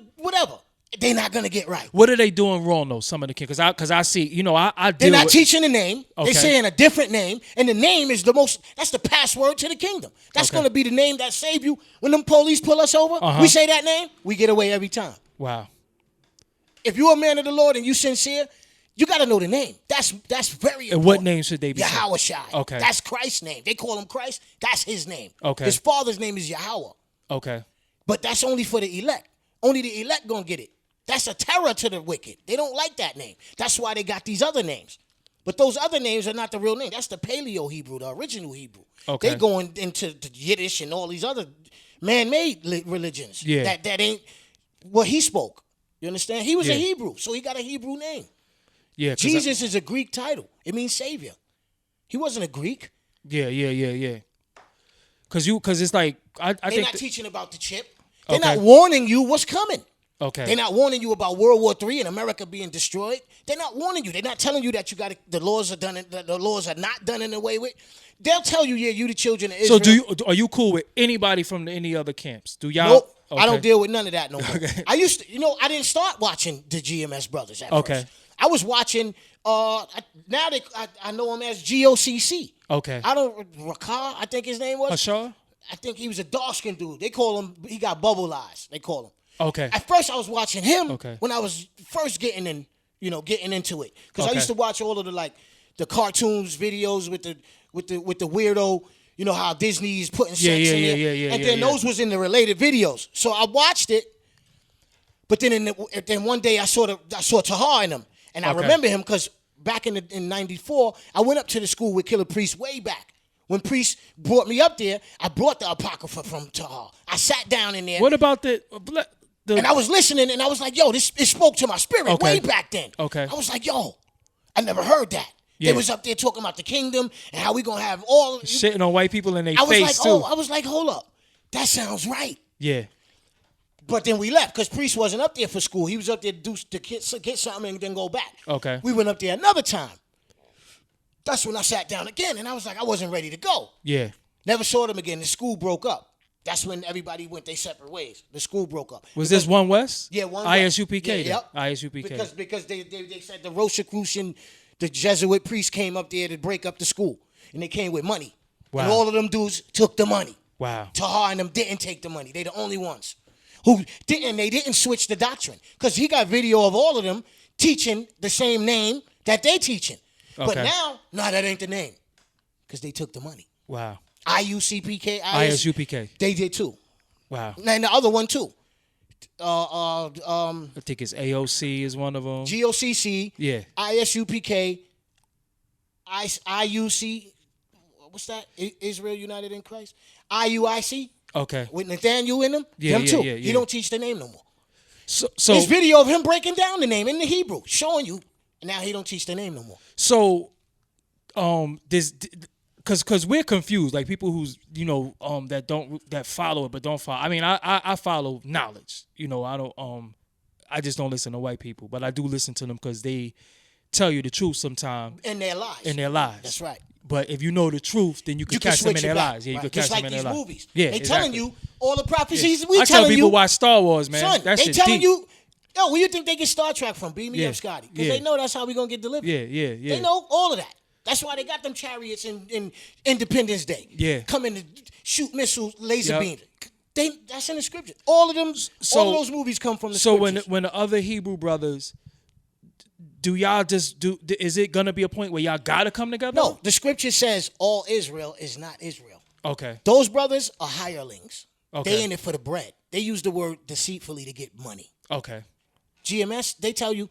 They're not gonna get right. What are they doing wrong though? Some of the kids, because I see, I they're not teaching the name. Okay. They're saying a different name, and the name is that's the password to the kingdom. That's gonna be the name that save you. When them police pull us over, we say that name, we get away every time. Wow. If you're a man of the Lord and you sincere, you got to know the name. That's very important. And what name should they be? Yahweh Shai. Okay. That's Christ's name. They call him Christ. That's his name. Okay. His father's name is Yahweh. Okay. But that's only for the elect. Only the elect gonna get it. That's a terror to the wicked. They don't like that name. That's why they got these other names. But those other names are not the real name. That's the Paleo Hebrew, the original Hebrew. Okay. They going into Yiddish and all these other man-made religions. Yeah. That ain't what he spoke. You understand? He was a Hebrew, so he got a Hebrew name. Yeah. Jesus is a Greek title. It means savior. He wasn't a Greek. Yeah. Because it's like I They're think not teaching about the chip. They're not warning you what's coming. Okay. They're not warning you about World War III and America being destroyed. They're not warning you. They're not telling you that the laws are done. The laws are not done in a way with. They'll tell you, you the children of Israel. So are you cool with anybody from any other camps? Do y'all? Nope. Okay. I don't deal with none of that no more. Okay. I used to, I didn't start watching the GMS brothers at first. I was watching. Now I know him as GOCC. Okay. Rakar, I think his name was. Hashar? I think he was a dark-skinned dude. They call him. He got bubble eyes. They call him. Okay. At first, I was watching him when I was first getting into it, because I used to watch all of the cartoons, videos with the weirdo. You know how Disney's putting sex in there, and then those was in the related videos. So I watched it, but then one day I saw Tahar in them, and I remember him because back in '94, I went up to the school with Killer Priest way back. When Priest brought me up there, I brought the Apocrypha from Tahar. I sat down in there. What about the and I was listening, and I was like, yo, it spoke to my spirit way back then. Okay. I was like, yo, I never heard that. Yeah. They was up there talking about the kingdom and how we gonna have all shitting on white people in their I was face like, too. I was like, hold up, that sounds right. Yeah. But then we left because Priest wasn't up there for school. He was up there to get something and then go back. Okay. We went up there another time. That's when I sat down again, and I was like, I wasn't ready to go. Yeah. Never saw them again. The school broke up. That's when everybody went their separate ways. The school broke up. Was this One West? Yeah, One West. ISUPK. Yeah, yep. ISUPK. Because they said the Rosicrucian, the Jesuit priest came up there to break up the school, and they came with money. Wow. And all of them dudes took the money. Wow. Tahar and them didn't take the money. They the only ones who didn't. They didn't switch the doctrine because he got video of all of them teaching the same name that they teaching. Okay. But now, that ain't the name because they took the money. Wow. IUCPK, ISUPK. They did too. Wow. And the other one too. I think it's AOC is one of them. GOCC. Yeah. ISUPK. IUC. What's that? Israel United in Christ. IUIC. Okay. With Nathaniel in them. Yeah, them too. yeah. He don't teach the name no more. So There's video of him breaking down the name in the Hebrew, showing you. And now he don't teach the name no more. So, this, cause we're confused, like people who's that follow it but don't follow. I mean, I follow knowledge. I don't I just don't listen to white people, but I do listen to them because they tell you the truth sometimes. In their lies. That's right. But if you know the truth, then you can catch them in their lies. Yeah, you right. can catch Just like them in their these lies. movies. Yeah, they telling you all the prophecies. Yeah. We I tell telling people you, watch Star Wars, man. son. That They shit telling deep. you. Yo, where you think they get Star Trek from? Beam me up, Scotty. Because Yeah. they know that's how we gonna get delivered. Yeah. They know all of that. That's why they got them chariots in Independence Day. Yeah. Coming to shoot missiles, laser Yep. beams. That's in the scripture. All of them. All of those movies come from the scriptures. So when the other Hebrew brothers, do y'all just do? Is it gonna be a point where y'all gotta come together? No, the scripture says all Israel is not Israel. Okay. Those brothers are hirelings. Okay. They in it for the bread. They use the word deceitfully to get money. Okay. GMS, they tell you,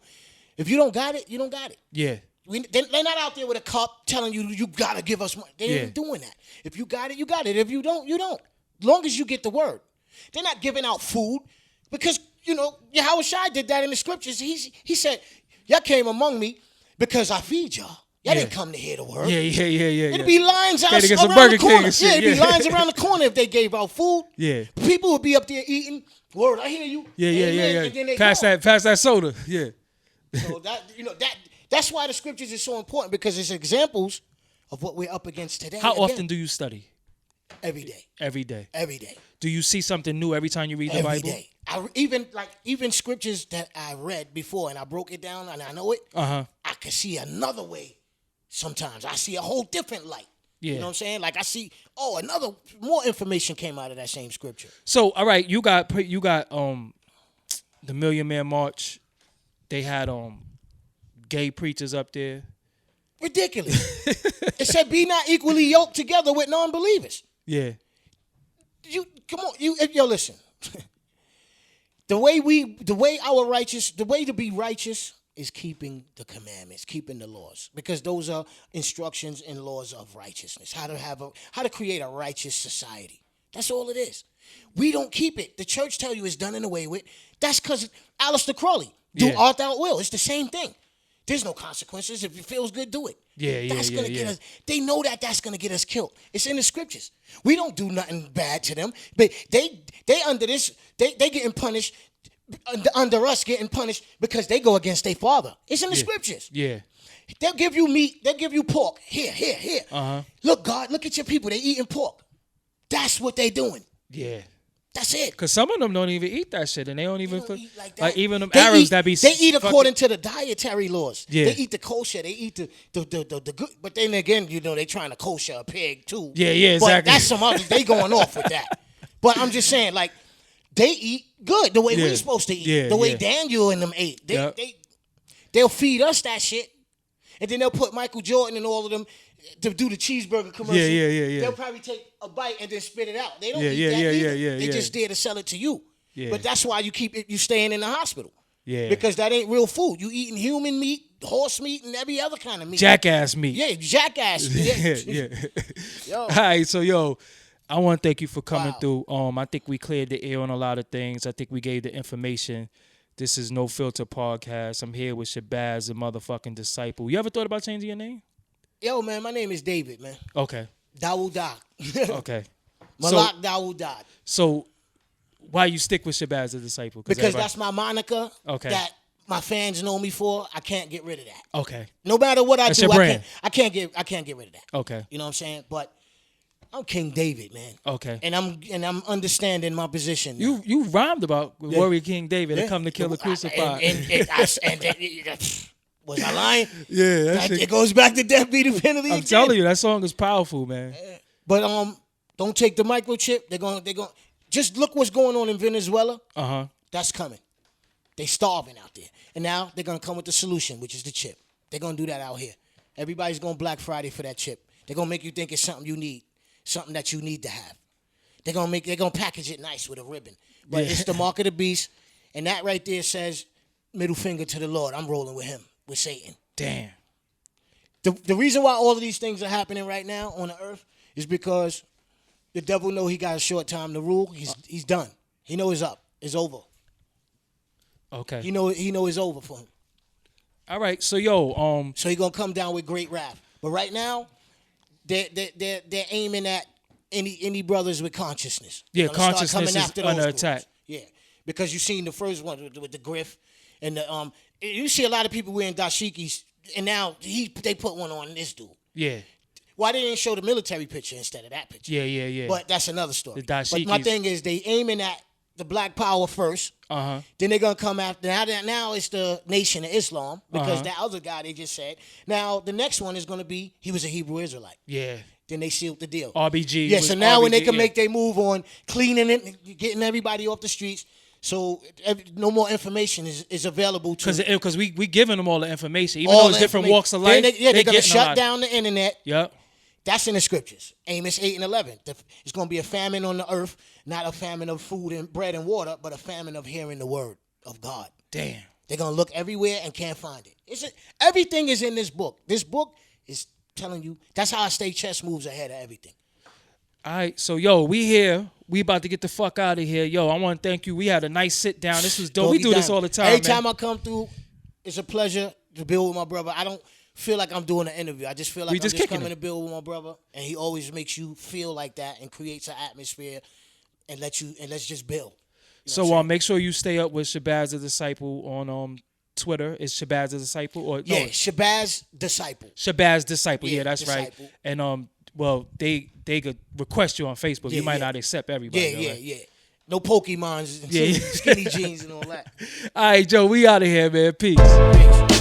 if you don't got it, you don't got it. Yeah. They're not out there with a cup telling you got to give us money. They ain't doing that. If you got it, you got it. If you don't, you don't. As long as you get the word. They're not giving out food because, Yahweh Shai did that in the scriptures. He said, y'all came among me because I feed y'all. Y'all didn't come to hear the word. Yeah. It'd be lines out Gotta get some around Burger the corner. King and shit, Yeah, it'd be yeah. lines around the corner if they gave out food. Yeah. People would be up there eating. Word, I hear you. Yeah. Amen. And then they Pass go. that soda. Yeah. So that's why the scriptures is so important because it's examples of what we're up against today. How Again, often do you study? Every day. Every day. Every day. Do you see something new every time you read the Every Bible? day. Even scriptures that I read before and I broke it down and I know it. Uh-huh. I can see another way. Sometimes I see a whole different light. Yeah. You know what I'm saying? Like I see, more information came out of that same scripture. So, all right, you got the Million Man March. They had gay preachers up there. Ridiculous. It said, "Be not equally yoked together with non-believers." Yeah. Come on, yo, listen. The way to be righteous is keeping the commandments, keeping the laws, because those are instructions and laws of righteousness. How to create a righteous society. That's all it is. We don't keep it. The church tell you it's done and away with. That's because Aleister Crowley, do art thou will. It's the same thing. There's no consequences. If it feels good, do it. That's gonna get us. They know that's gonna get us killed. It's in the scriptures. We don't do nothing bad to them, but they under this. They getting punished under us getting punished because they go against their father. It's in the scriptures. Yeah. They'll give you meat. They'll give you pork. Here. Uh-huh. Look, God, look at your people. They eating pork. That's what they doing. Yeah. That's it. Because some of them don't even eat that shit, and they don't even Eat like that. like even them They Arabs eat, that be. They eat according to the dietary laws. Yeah. They eat the kosher. They eat the good. But then again, they trying to kosher a pig too. Yeah, But exactly. that's some others. They going off with that. But I'm just saying, like, they eat good the way we're supposed to eat. Yeah, the way yeah. Daniel and them ate. Yep. They'll feed us that shit, and then they'll put Michael Jordan and all of them to do the cheeseburger commercial. Yeah. They'll probably take a bite and then spit it out. They don't eat that yeah, either. yeah, They yeah. just there to sell it to you. Yeah. But that's why you staying in the hospital. Yeah. Because that ain't real food. You eating human meat, horse meat, and every other kind of meat. Jackass meat. Yeah, jackass. Yeah. Yeah. Yo. All right, so I want to thank you for coming Wow. through. I think we cleared the air on a lot of things. I think we gave the information. This is No Filter Podcast. I'm here with Shabazz, the motherfucking disciple. You ever thought about changing your name? Yo, man, my name is David, man. Okay. Dawudah. Okay. Malak Dawudah. So why you stick with Shabazz the Disciple? Because that's my moniker. Okay. That my fans know me for. I can't get rid of that. Okay. No matter what That's I do, your brand. I can't get rid of that. Okay. You know what I'm saying? But I'm King David, man. Okay. And I'm understanding my position. You rhymed about Warrior King David and come to kill the crucified. Was I lying? Yeah, it goes back to death be the penalty. I'm telling you, that song is powerful, man. But don't take the microchip. They're going just look what's going on in Venezuela. That's coming. They starving out there. And now they're gonna come with the solution, which is the chip. They're gonna do that out here. Everybody's going Black Friday for that chip. They're gonna make you think it's something you need, something that you need to have. They're gonna package it nice with a ribbon. But it's the mark of the beast, and that right there says middle finger to the Lord. I'm rolling with him, with Satan. Damn. The reason why all of these things are happening right now on the earth is because the devil know he got a short time to rule. He's done. He know it's up. It's over. Okay. He know it's over for him. All right. So so he gonna come down with great wrath. But right now, they're aiming at any brothers with consciousness. Yeah, consciousness is under attack. Yeah, because you seen the first one with the griff, and the you see a lot of people wearing dashikis, and now they put one on this dude. Yeah. Why they didn't show the military picture instead of that picture? Yeah. But that's another story. The dashikis. But my thing is, they aiming at the Black Power first. Then they're gonna come after. Now it's the Nation of Islam, because that other guy they just said. Now the next one is gonna be he was a Hebrew Israelite. Yeah. Then they sealed the deal. RBG. Yeah. So now when they can make their move on cleaning it, getting everybody off the streets. So no more information is available to because we giving them all the information, even though it's different walks of life. They're gonna shut down the internet. Yep. That's in the scriptures. Amos 8 and 11. It's going to be a famine on the earth, not a famine of food and bread and water, but a famine of hearing the word of God. Damn. They're going to look everywhere and can't find it. Everything is in this book. This book is telling you. That's how I stay chess moves ahead of everything. All right. So, we here. We about to get the fuck out of here. I want to thank you. We had a nice sit down. This was dope. We do this all the time, Every time I come through, it's a pleasure to build with my brother. I don't feel like I'm doing an interview. I just feel like I'm just coming to build with my brother, and he always makes you feel like that and creates an atmosphere, and let's just build. So make sure you stay up with Shabazz the Disciple on Twitter. Is Shabazz the Disciple or no? Yeah, Shabazz Disciple. Shabazz Disciple. Yeah, that's Disciple. Right. And they could request you on Facebook. You might not accept everybody. Yeah. No Pokemons, skinny jeans, and all that. All right, Joe. We out of here, man. Peace. Peace.